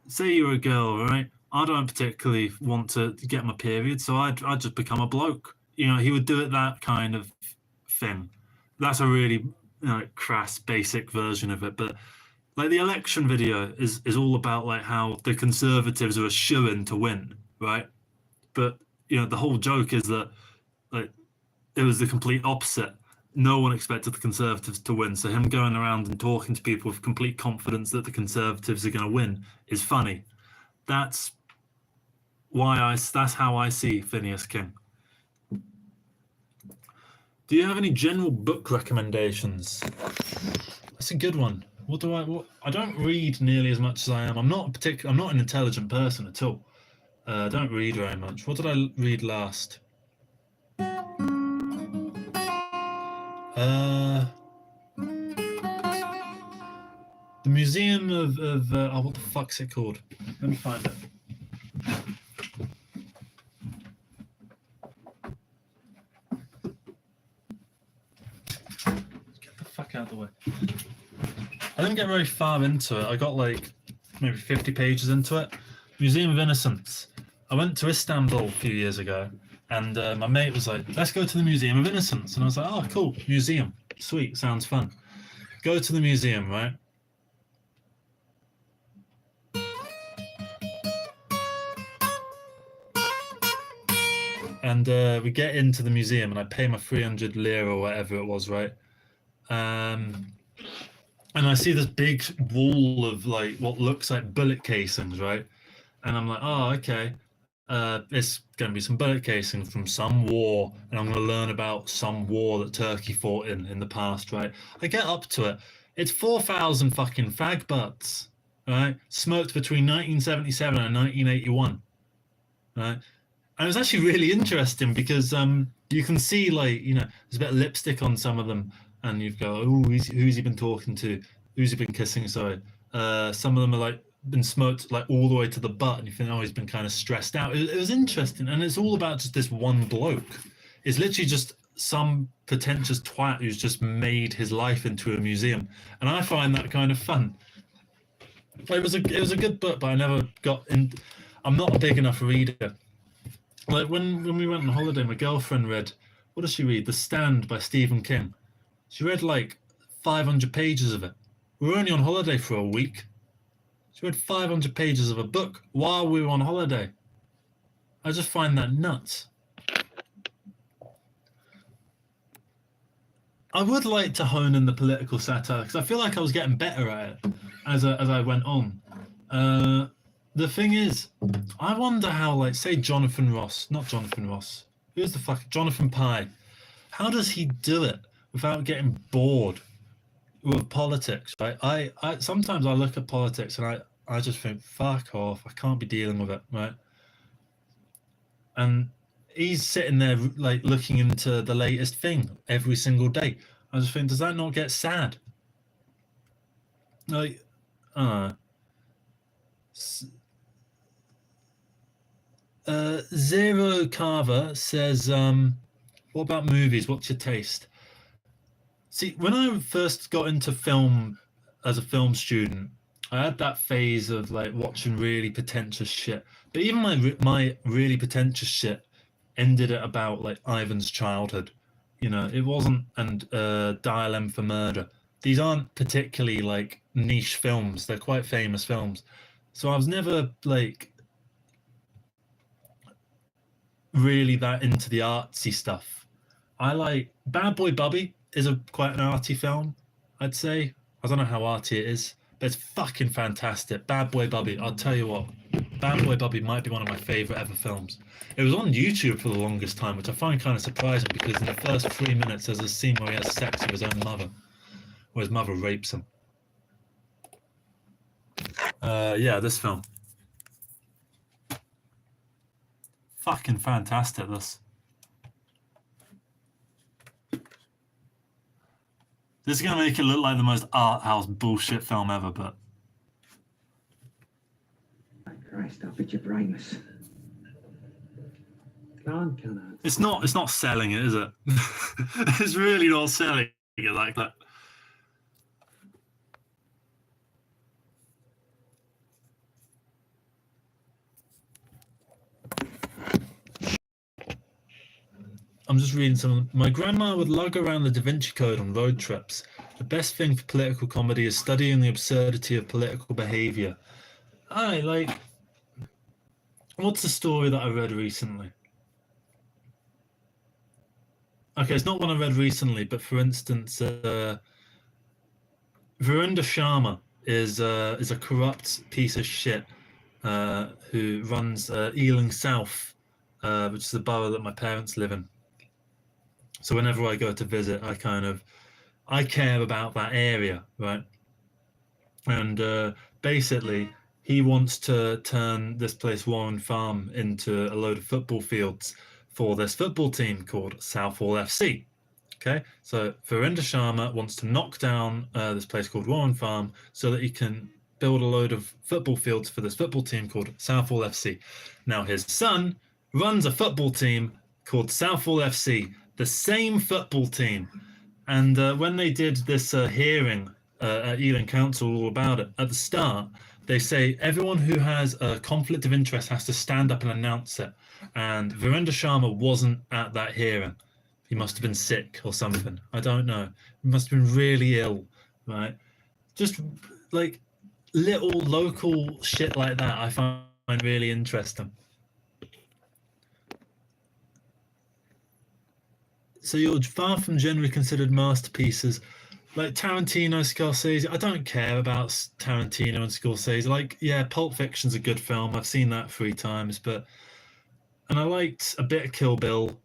say you're a girl, right? I don't particularly want to get my period, so I'd just become a bloke. You know, he would do it that kind of thing. That's a really, you know, crass, basic version of it. But like the election video is all about like how the Conservatives are a shoo-in to win, right? But you know, the whole joke is that like it was the complete opposite. No one expected the Conservatives to win, so him going around and talking to people with complete confidence that the Conservatives are going to win is funny. That's that's how I see Phineas King. Do you have any general book recommendations? That's a good one. I don't read nearly as much as I am. I'm not an intelligent person at all. I don't read very much. What did I read last? The Museum of oh, what the fuck's it called? Let me find it. Get the fuck out of the way. I didn't get very far into it. I got like maybe 50 pages into it. Museum of Innocence. I went to Istanbul a few years ago, and my mate was like, let's go to the Museum of Innocence. And I was like, oh, cool, museum. Sweet, sounds fun. Go to the museum, right? And we get into the museum, and I pay my 300 lira or whatever it was, right? And I see this big wall of like what looks like bullet casings, right? And I'm like, oh, okay. It's going to be some bullet casing from some war, and I'm going to learn about some war that Turkey fought in the past, right? I get up to it. It's 4,000 fucking fag butts, right? Smoked between 1977 and 1981, right? And it was actually really interesting because you can see like, you know, there's a bit of lipstick on some of them, and you go, oh, who's he been talking to? Who's he been kissing? Sorry. Some of them are like been smoked like all the way to the butt, and you think, oh, he's been kind of stressed out. It was interesting, and it's all about just this one bloke. It's literally just some pretentious twat who's just made his life into a museum, and I find that kind of fun. It was a good book, but I never got in. I'm not a big enough reader. Like when we went on holiday, my girlfriend read, what does she read? The Stand by Stephen King. She read like 500 pages of it. We were only on holiday for a week. She read 500 pages of a book while we were on holiday. I just find that nuts. I would like to hone in the political satire because I feel like I was getting better at it as I went on. The thing is, I wonder how, like, say Jonathan Ross, not Jonathan Ross, who's the fuck, Jonathan Pye, how does he do it without getting bored with politics, right? I sometimes I look at politics and I just think, fuck off, I can't be dealing with it, right? And he's sitting there like looking into the latest thing every single day. I just think, does that not get sad? Like, Zero Carver says, what about movies? What's your taste? See, when I first got into film as a film student, I had that phase of like watching really pretentious shit. But even my really pretentious shit ended at about like Ivan's Childhood. You know, it wasn't, and Dial M for Murder. These aren't particularly like niche films. They're quite famous films. So I was never like really that into the artsy stuff. I like Bad Boy Bubby is quite an arty film, I'd say. I don't know how arty it is, but it's fucking fantastic. Bad Boy Bubby, I'll tell you what, Bad Boy Bubby might be one of my favourite ever films. It was on YouTube for the longest time, which I find kind of surprising because in the first 3 minutes there's a scene where he has sex with his own mother, where his mother rapes him. Yeah, this film. Fucking fantastic, this. This is going to make it look like the most art house bullshit film ever, but... Christ, I'll bet your brightness. It's not selling it, is it? It's really not selling it like that. I'm just reading some. My grandma would lug around the Da Vinci Code on road trips. The best thing for political comedy is studying the absurdity of political behavior. What's the story that I read recently? Okay, it's not one I read recently, but for instance, Virender Sharma is a corrupt piece of shit who runs Ealing South, which is the borough that my parents live in. So whenever I go to visit, I care about that area, right? And basically, he wants to turn this place, Warren Farm, into a load of football fields for this football team called Southall FC. Okay, so Virender Sharma wants to knock down this place called Warren Farm so that he can build a load of football fields for this football team called Southall FC. Now his son runs a football team called Southall FC, the same football team. And when they did this hearing at Ealing Council all about it, at the start, they say everyone who has a conflict of interest has to stand up and announce it. And Virender Sharma wasn't at that hearing. He must have been sick or something. I don't know. He must have been really ill, right? Just like little local shit like that I find really interesting. So you're far from generally considered masterpieces like Tarantino, Scorsese. I don't care about Tarantino and Scorsese. Like, yeah, Pulp Fiction's a good film. I've seen that 3 times, and I liked a bit of Kill Bill.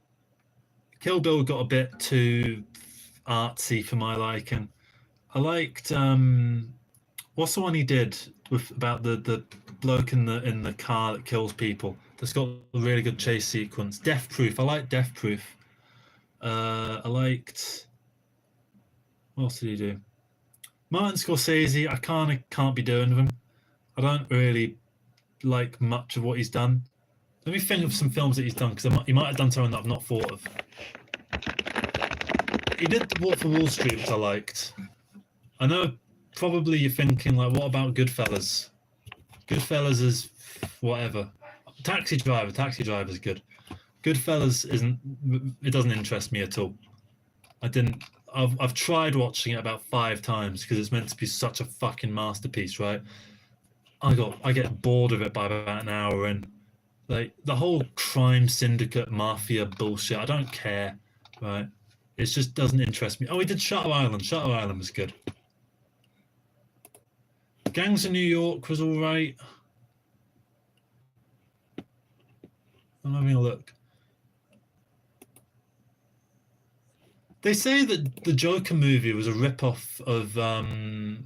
Kill Bill got a bit too artsy for my liking. I liked what's the one he did about the bloke in the car that kills people? That's got a really good chase sequence. Death Proof. I like Death Proof. I liked. What else did he do? Martin Scorsese. I can't be doing with him. I don't really like much of what he's done. Let me think of some films that he's done, because he might have done something that I've not thought of. He did The Wolf of Wall Street, which I liked. I know probably you're thinking, like, what about Goodfellas? Goodfellas is whatever. Taxi Driver is good. Goodfellas it doesn't interest me at all. I've tried watching it about 5 times because it's meant to be such a fucking masterpiece, right? I get bored of it by about an hour in. Like, the whole crime syndicate mafia bullshit, I don't care, right? It just doesn't interest me. Oh, he did Shutter Island. Shutter Island was good. Gangs of New York was all right. I'm having a look. They say that the Joker movie was a rip-off of it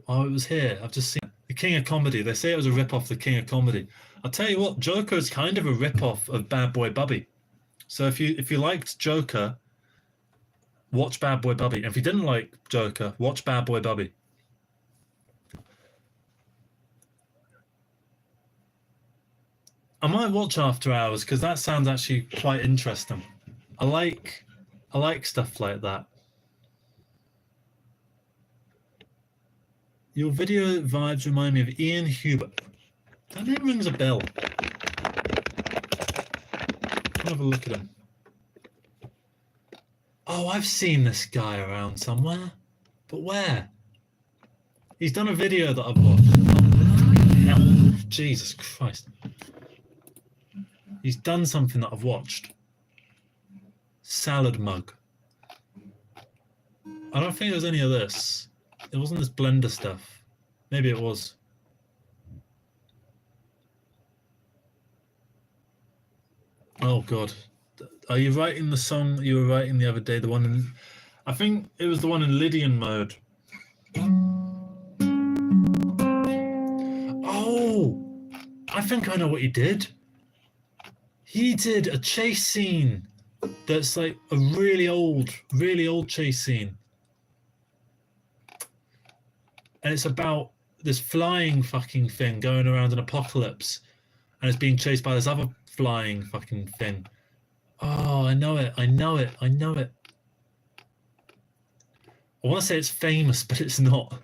was here. I've just seen it. The King of Comedy. They say it was a rip-off of the King of Comedy. I'll tell you what, Joker is kind of a rip-off of Bad Boy Bubby. So if you liked Joker, watch Bad Boy Bubby. And if you didn't like Joker, watch Bad Boy Bubby. I might watch After Hours because that sounds actually quite interesting. I like stuff like that. Your video vibes remind me of Ian Hubert. That name rings a bell. I'll have a look at him. Oh, I've seen this guy around somewhere. But where? He's done a video that I've watched. Oh, Jesus Christ. He's done something that I've watched. Salad mug. I don't think there was any of this. It wasn't this Blender stuff. Maybe it was. Oh God. Are you writing the song that you were writing the other day? The one in, I think it was the one in Lydian mode. Oh, I think I know what he did. He did a chase scene that's like a really old chase scene. And it's about this flying fucking thing going around an apocalypse, and it's being chased by this other flying fucking thing. Oh, I know it. I know it. I know it. I want to say it's famous, but it's not.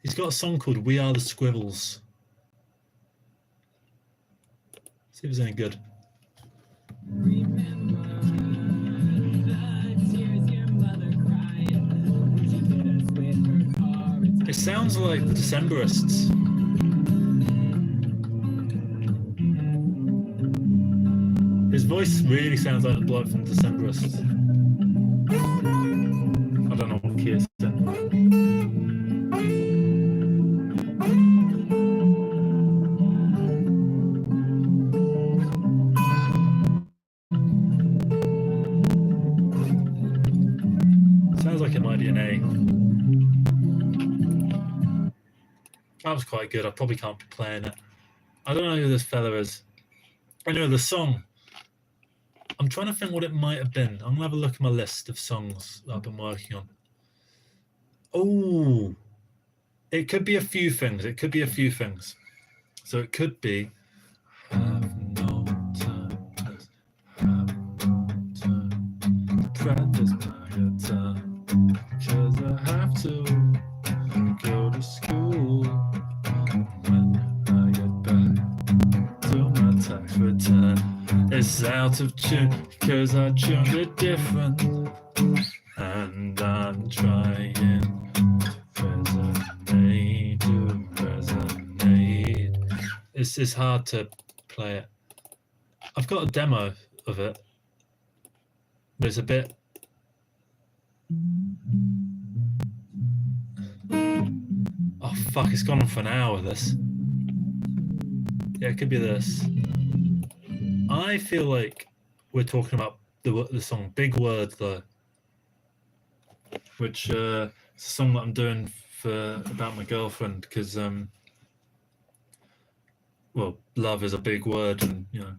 He's got a song called We Are the Squirrels. See if it's any good. It sounds like the Decemberists. His voice really sounds like the bloke from Decemberists. I don't know what key it's in. Sounds like it might be an A. That was quite good. I probably can't be playing it. I don't know who this fella is. I know the song. I'm trying to think what it might have been. I'm going to have a look at my list of songs that I've been working on. Oh, it could be a few things. It could be a few things. So it could be have no time, have no time to practice my guitar, 'cause I have to go to school when I get back to my tax return. It's out of tune because I tuned it different, and I'm trying to resonate. It's hard to play it. I've got a demo of it, but it's a bit. Oh fuck! It's gone on for an hour. This. Yeah, it could be this. I feel like we're talking about the song "Big Word" though, which is a song that I'm doing about my girlfriend, because well, love is a big word, and you know.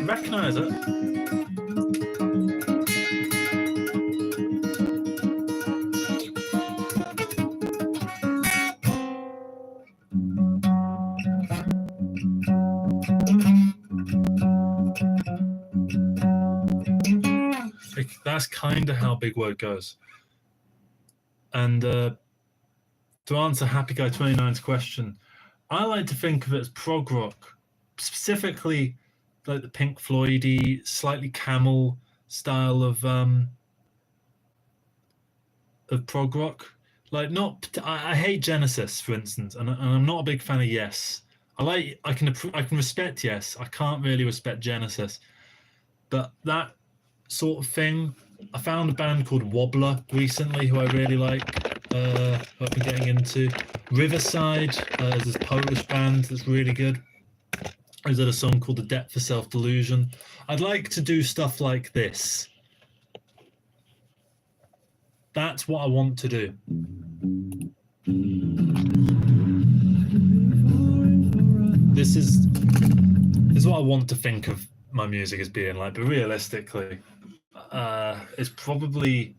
Recognize it. That's kind of how Big Word goes. And to answer Happy Guy 29's question, I like to think of it as prog rock, specifically like the Pink Floyd-y, slightly Camel style of prog rock. Like, not, I hate Genesis, for instance, and I'm not a big fan of Yes. I can respect Yes. I can't really respect Genesis, but that sort of thing. I found a band called Wobbler recently, who I really like. I've been getting into Riverside. There's this Polish band that's really good. There's a song called The Depth of Self-Delusion. I'd like to do stuff like this. That's what I want to do. This is what I want to think of my music as being like, but realistically, it's probably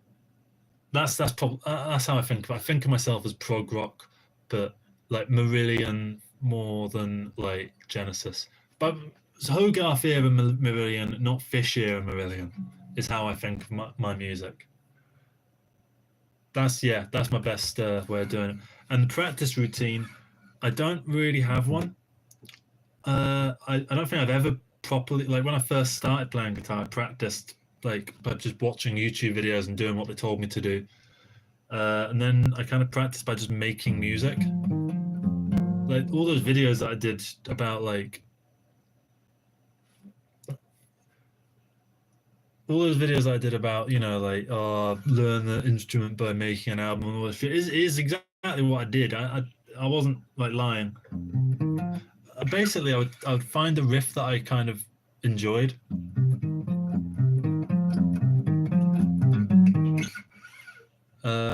that's how I think. I think of myself as prog rock, but like Marillion more than like Genesis. But Hogarth era Marillion, not Fish era Marillion, is how I think of my music. That's my best way of doing it. And the practice routine, I don't really have one. I don't think I've ever properly, like when I first started playing guitar, I practiced like by just watching YouTube videos and doing what they told me to do. And then I kind of practiced by just making music. like all those videos that I did about like you know, like learn the instrument by making an album and all this shit is exactly what I did. I wasn't like lying. Basically, I would find a riff that I kind of enjoyed.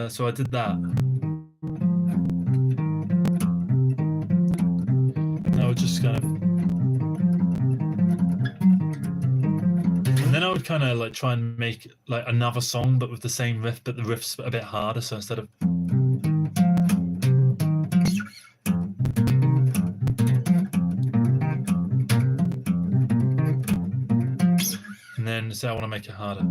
So I did that. I would just kind of, and then I would kind of like try and make like another song, but with the same riff, but the riff's a bit harder. So instead of, and then say I want to make it harder.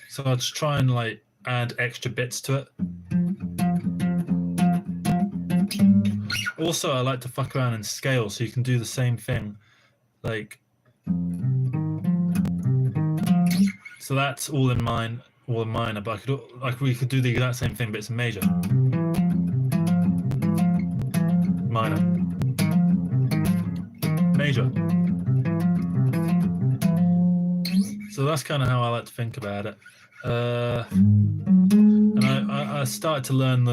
So I'll just try and like add extra bits to it. Also, I like to fuck around in scale, so you can do the same thing. Like, so that's all in minor, but I could, like, we could do the exact same thing, but it's major. Minor. Major. So that's kind of how I like to think about it. And I started to learn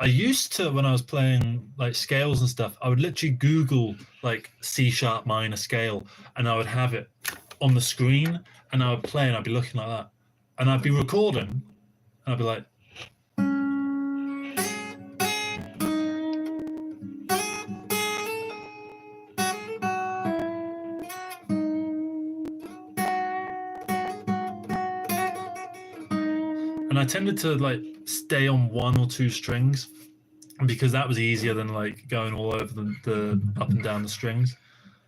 I used to, when I was playing like scales and stuff, I would literally Google like C# minor scale, and I would have it on the screen, and I would play, and I'd be looking like that, and I'd be recording, and I'd be like, and I tended to like stay on 1 or 2 strings because that was easier than like going all over the up and down the strings.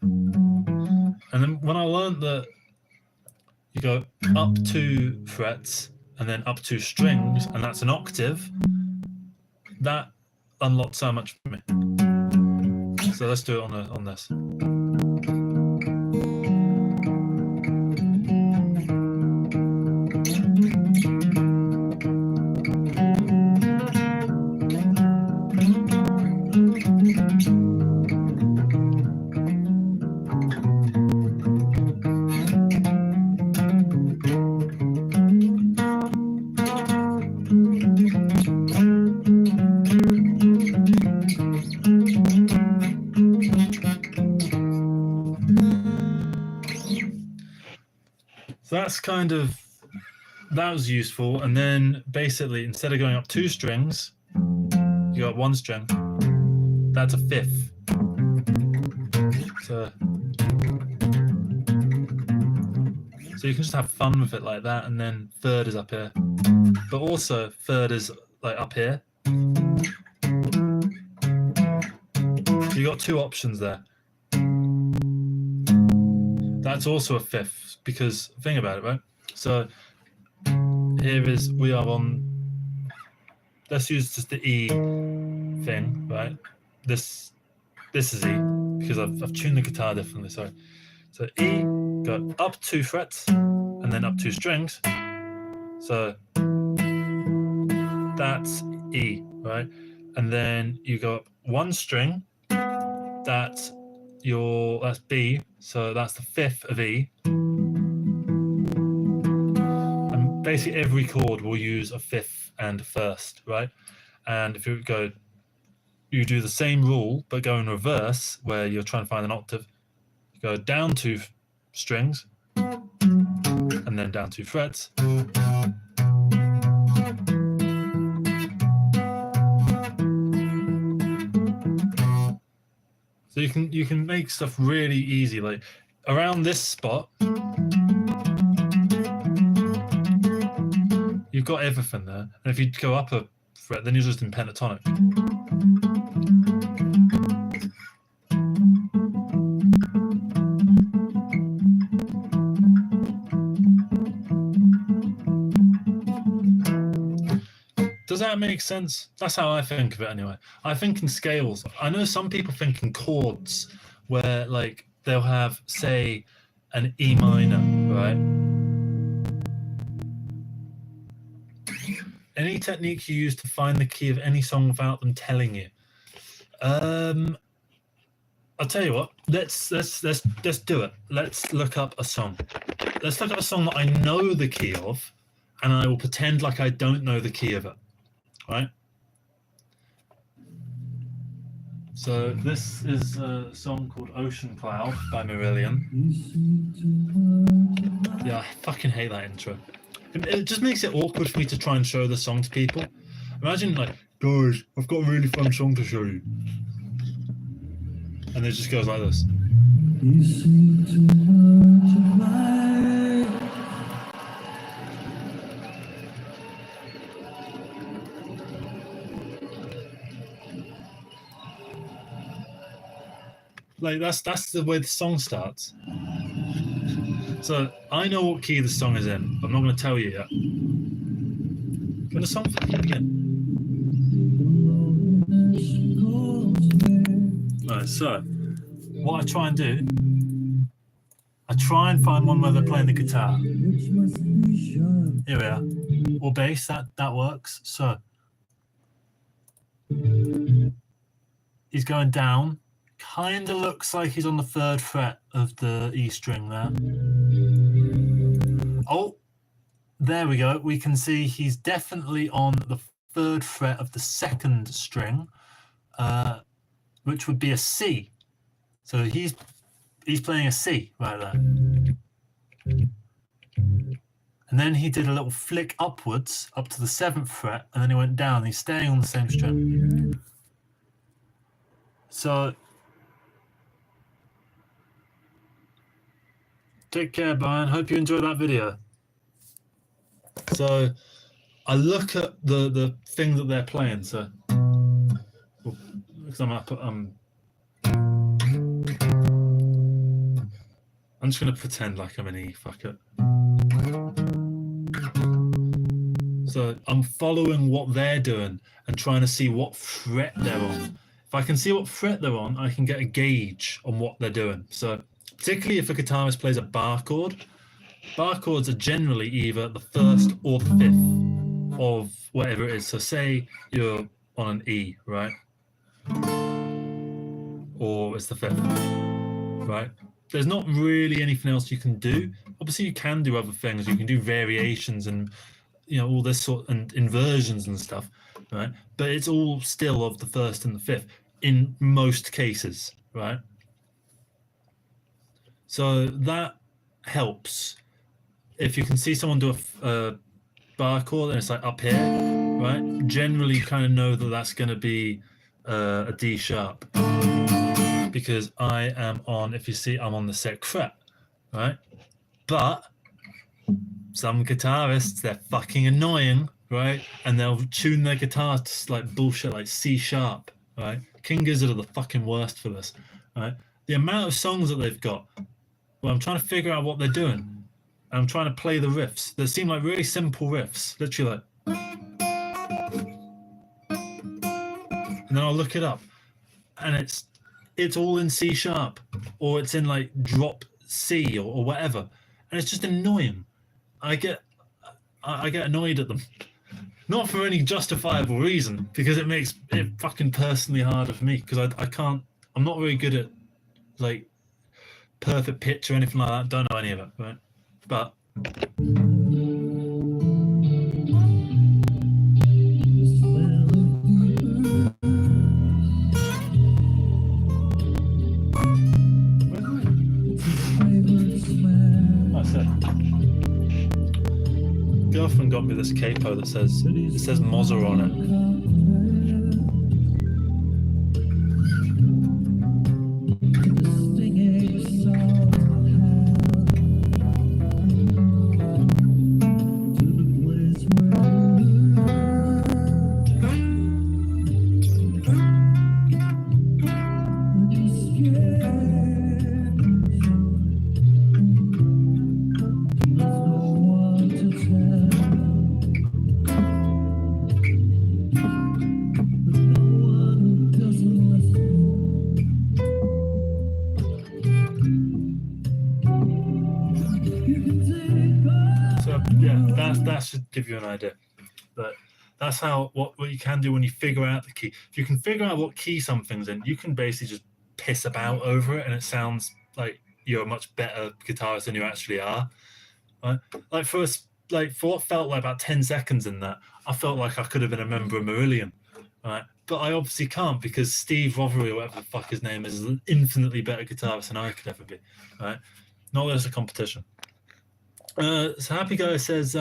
And then when I learned that you go up 2 frets and then up 2 strings, and that's an octave, that unlocked so much for me. So let's do it on this. So that's kind of, that was useful. And then basically, instead of going up 2 strings, you got 1 string. That's a 5th. So you can just have fun with it like that. And then 3rd is up here, but also 3rd is like up here. So you got 2 options there. That's also a 5th, because think about it, right? So here is, we are on, let's use just the E thing, right? This is E, because I've tuned the guitar differently, sorry. So E, go up 2 frets, and then up 2 strings. So that's E, right? And then you go up 1 string, that's B, so that's the 5th of E. And basically every chord will use a 5th and a 1st, right? And if you do the same rule, but go in reverse, where you're trying to find an octave, you go down 2 strings, and then down 2 frets. So you can make stuff really easy, like around this spot. You've got everything there, and if you go up a fret, then you're just in pentatonic. Does that make sense? That's how I think of it anyway. I think in scales. I know some people think in chords, where like they'll have, say, an E minor, right? Any technique you use to find the key of any song without them telling you? I'll tell you what. Let's do it. Let's look up a song. Let's look up a song that I know the key of, and I will pretend like I don't know the key of it. Right? So this is a song called Ocean Cloud by Marillion. Yeah, I fucking hate that intro. It just makes it awkward for me to try and show the song to people. Imagine like, guys, I've got a really fun song to show you. And it just goes like this. Like that's the way the song starts. So I know what key the song is in, but I'm not going to tell you yet. Can the song fucking begin? Right, so what I try and do, I try and find one where they're playing the guitar. Here we are. Or bass, that works. So he's going down. Kind of looks like he's on the 3rd fret of the E string there. Oh, there we go. We can see he's definitely on the 3rd fret of the 2nd string, which would be a C. So he's playing a C right there. And then he did a little flick upwards up to the 7th fret, and then he went down. He's staying on the same string. So take care, Brian. Hope you enjoyed that video. So I look at the thing that they're playing. So because I'm just going to pretend like I'm an E. Fuck it. So I'm following what they're doing and trying to see what fret they're on. If I can see what fret they're on, I can get a gauge on what they're doing. So particularly if a guitarist plays a bar chord, bar chords are generally either the 1st or the 5th of whatever it is. So say you're on an E, right? Or it's the 5th, right? There's not really anything else you can do. Obviously, you can do other things. You can do variations and, you know, all this sort and inversions and stuff, right? But it's all still of the 1st and the 5th in most cases, right? So that helps. If you can see someone do a bar chord and it's like up here, right? Generally, you kind of know that that's going to be a D sharp. Because I am on, if you see, I'm on the 6th fret, right? But some guitarists, they're fucking annoying, right? And they'll tune their guitar to like bullshit, like C sharp, right? King Gizzard are the fucking worst for this, right? The amount of songs that they've got, well, I'm trying to figure out what they're doing. I'm trying to play the riffs. They seem like really simple riffs, literally like. And then I'll look it up, and it's all in C sharp, or it's in like drop C or whatever, and it's just annoying. I get annoyed at them, not for any justifiable reason, because it makes it fucking personally harder for me, because I'm not very good at like perfect pitch or anything like that. Don't know any of it, right? But girlfriend got me this capo that says Mozart on it. That should give you an idea. But That's how what you can do when you figure out the key. If you can figure out what key something's in, you can basically just piss about over it, and it sounds like you're a much better guitarist than you actually are. Right? Like for what felt like about 10 seconds in that, I felt like I could have been a member of Marillion. Right? But I obviously can't, because Steve Rothery, or whatever the fuck his name is an infinitely better guitarist than I could ever be. Right? Not that it's a competition. So Happy Guy says,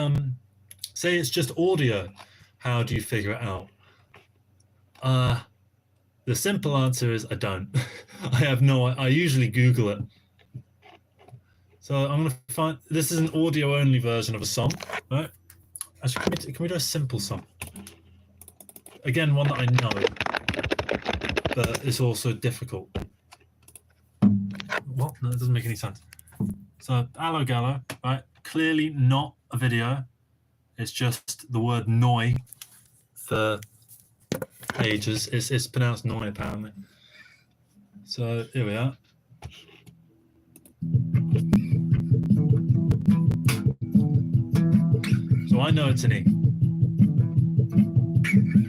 say it's just audio. How do you figure it out? The simple answer is I don't. I usually Google it. So I'm going to find, this is an audio only version of a song, right? Actually, can we do a simple song? Again, one that I know, but it's also difficult. What? No, it doesn't make any sense. So Allo Gallo, right? Clearly not a video. It's just the word noi for ages. It's pronounced noi apparently. So here we are. So I know it's an E,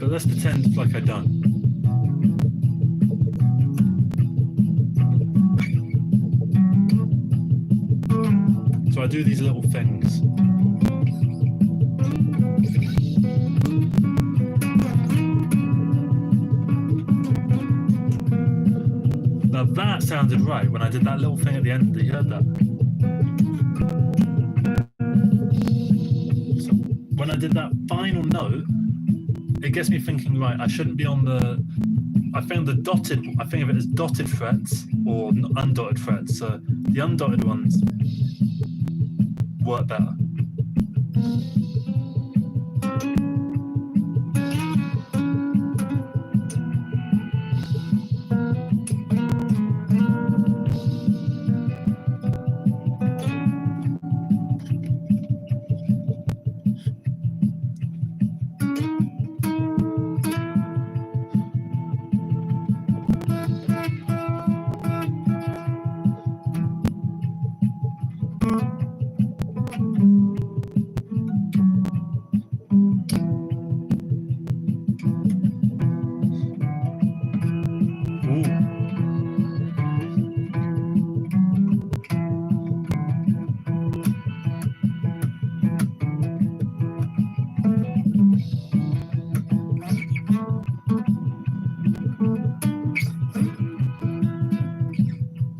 but let's pretend like I don't. So I do these little things. Now that sounded right when I did that little thing at the end. You heard that? So when I did that final note, it gets me thinking, right, I shouldn't be on the, I think of it as dotted frets or undotted frets. So the undotted ones work better.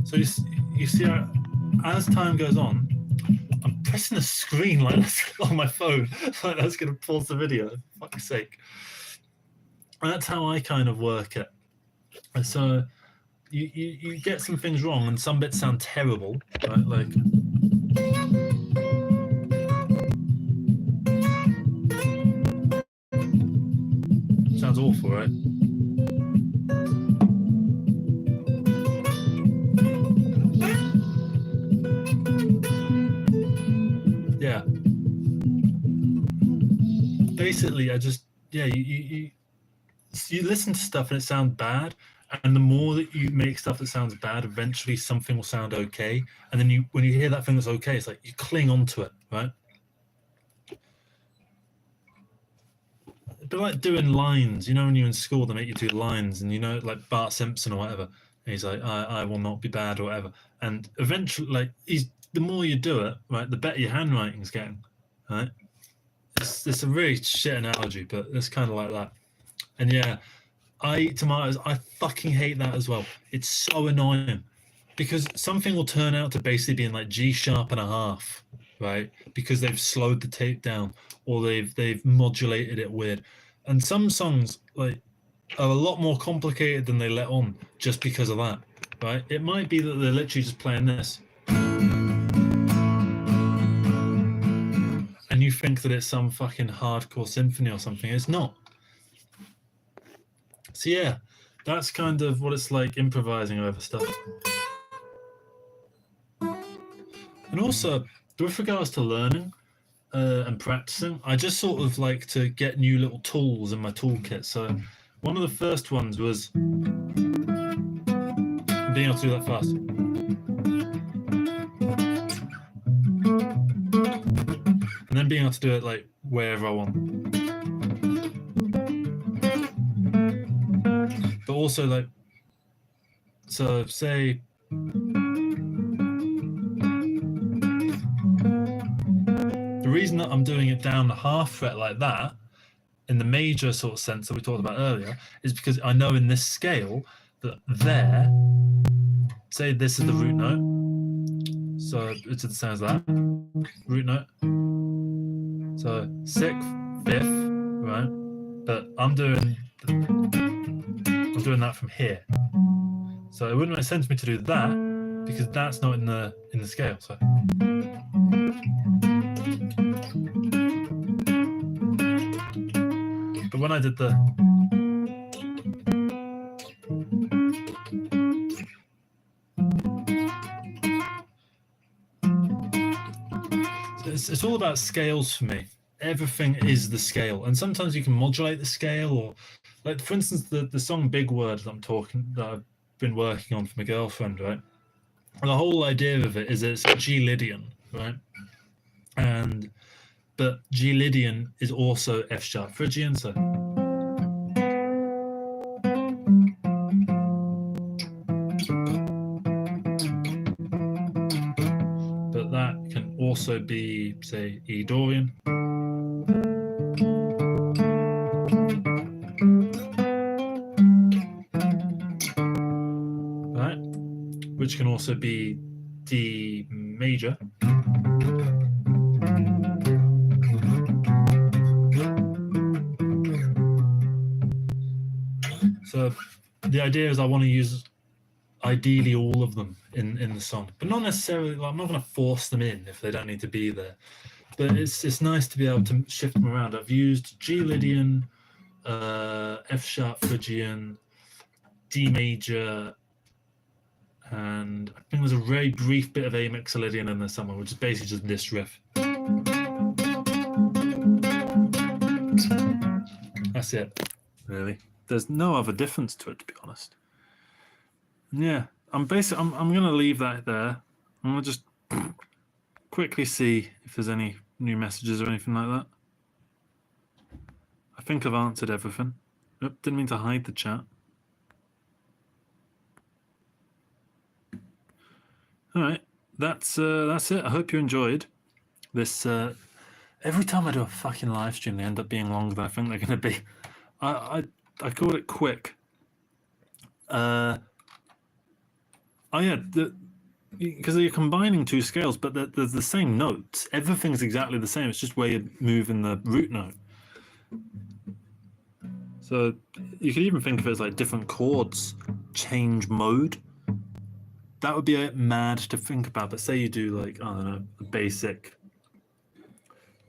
So you see, as time goes on, I'm pressing the screen like this on my phone, like that's going to pause the video. For fuck's sake. And that's how I kind of work it. And so you get some things wrong, and some bits sound terrible, right? Like. Sounds awful, right? Yeah. Basically, you listen to stuff and it sounds bad, and the more that you make stuff that sounds bad, eventually something will sound okay. And then when you hear that thing that's okay, it's like you cling onto it, right? But like doing lines, you know, when you're in school, they make you do lines, and you know, like Bart Simpson or whatever. And he's like, I will not be bad or whatever. And eventually, like, the more you do it, right, the better your handwriting's getting, right? It's a really shit analogy, but it's kind of like that. And yeah, tomatoes, I fucking hate that as well. It's so annoying because something will turn out to basically being like G sharp and a half, right? Because they've slowed the tape down or they've modulated it weird. And some songs like are a lot more complicated than they let on just because of that, right? It might be that they're literally just playing this. And you think that it's some fucking hardcore symphony or something. It's not. So yeah, that's kind of what it's like improvising over stuff. And also, with regards to learning and practicing, I just sort of like to get new little tools in my toolkit. So one of the first ones was being able to do that fast. And then being able to do it like wherever I want. but also like, so say the reason that I'm doing it down the half fret like that, in the major sort of sense that we talked about earlier, is because I know in this scale that there, say this is the root note, so it's the same as that, root note, so 6th, 5th, right? But I'm doing that from here, so it wouldn't make sense for me to do that because that's not in the scale. So but when I did the it's all about scales for me. Everything is the scale, and sometimes you can modulate the scale, or like for instance the song Big Word that I've been working on for my girlfriend, right? And the whole idea of it is it's G Lydian, right? But G Lydian is also F sharp Phrygian, so but that can also be, say, E Dorian. Right? Which can also be D major. So the idea is I want to use ideally all of them in the song, but not necessarily, like, I'm not going to force them in if they don't need to be there. But it's nice to be able to shift them around. I've used G Lydian, F sharp Phrygian, D major, and I think there's a very brief bit of A Mixolydian in there somewhere, which is basically just this riff. That's it, really. There's no other difference to it, to be honest. Yeah, I'm gonna leave that there. I'm gonna just quickly see if there's any new messages or anything like that. I think I've answered everything. Oh, didn't mean to hide the chat. All right, that's it. I hope you enjoyed this. Every time I do a fucking live stream, they end up being longer than I think they're going to be. I called it quick. Oh yeah, because you're combining two scales, but there's the same notes. Everything's exactly the same. It's just where you're moving the root note. So you could even think of it as like different chords change mode. That would be a bit mad to think about. But say you do like, I don't know, a basic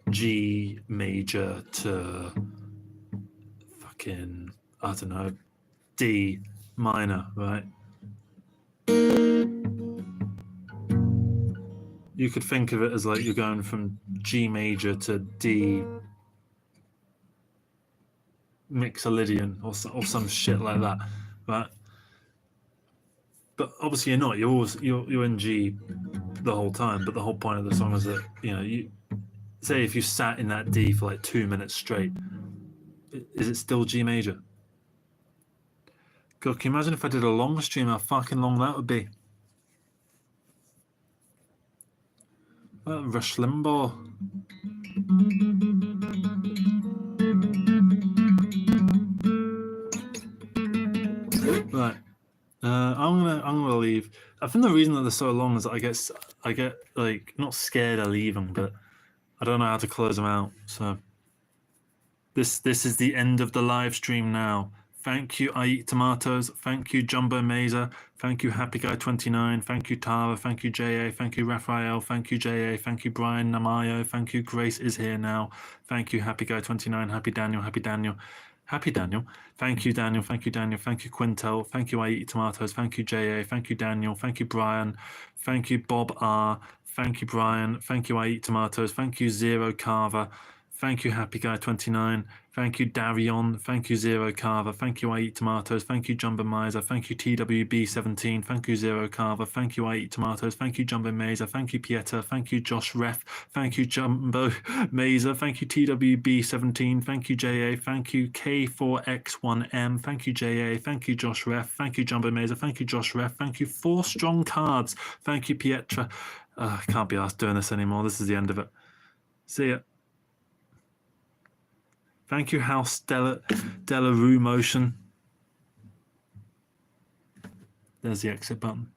G major to fucking, I don't know, D minor, right? You could think of it as like you're going from G major to D Mixolydian or some shit like that, right? But obviously you're not. You're in G the whole time. But the whole point of the song is that, you know, you say if you sat in that D for like 2 minutes straight, is it still G major? God, can you imagine if I did a long stream, how fucking long that would be? Rush Limbaugh. Right. I'm gonna leave. I think the reason that they're so long is that I get like not scared of leaving, but I don't know how to close them out. So this is the end of the live stream now. Thank you, I Eat Tomatoes. Thank you, Jumbo Mesa. Thank you, Happy Guy 29. Thank you, Tara. Thank you, JA. Thank you, Raphael. Thank you, JA. Thank you, Brian Namayo. Thank you, Grace is here now. Thank you, Happy Guy 29. Happy Daniel. Happy Daniel. Happy Daniel. Thank you, Daniel. Thank you, Daniel. Thank you, Quintel. Thank you, I Eat Tomatoes. Thank you, JA. Thank you, Daniel. Thank you, Brian. Thank you, Bob R. Thank you, Brian. Thank you, I Eat Tomatoes. Thank you, Zero Carver. Thank you, Happy Guy 29. Thank you, Darion. Thank you, Zero Carver. Thank you, I Eat Tomatoes. Thank you, Jumbo Miser. Thank you, TWB17. Thank you, Zero Carver. Thank you, I Eat Tomatoes. Thank you, Jumbo Mazer. Thank you, Pieter. Thank you, Josh Ref. Thank you, Jumbo Mazer. Thank you, TWB17. Thank you, JA. Thank you, K4X1M. Thank you, JA. Thank you, Josh Ref. Thank you, Jumbo Mazer. Thank you, Josh Ref. Thank you, 4 Strong Cards. Thank you, Pietra. I can't be asked doing this anymore. This is the end of it. See ya. Thank you, House Delarue Motion. There's the exit button.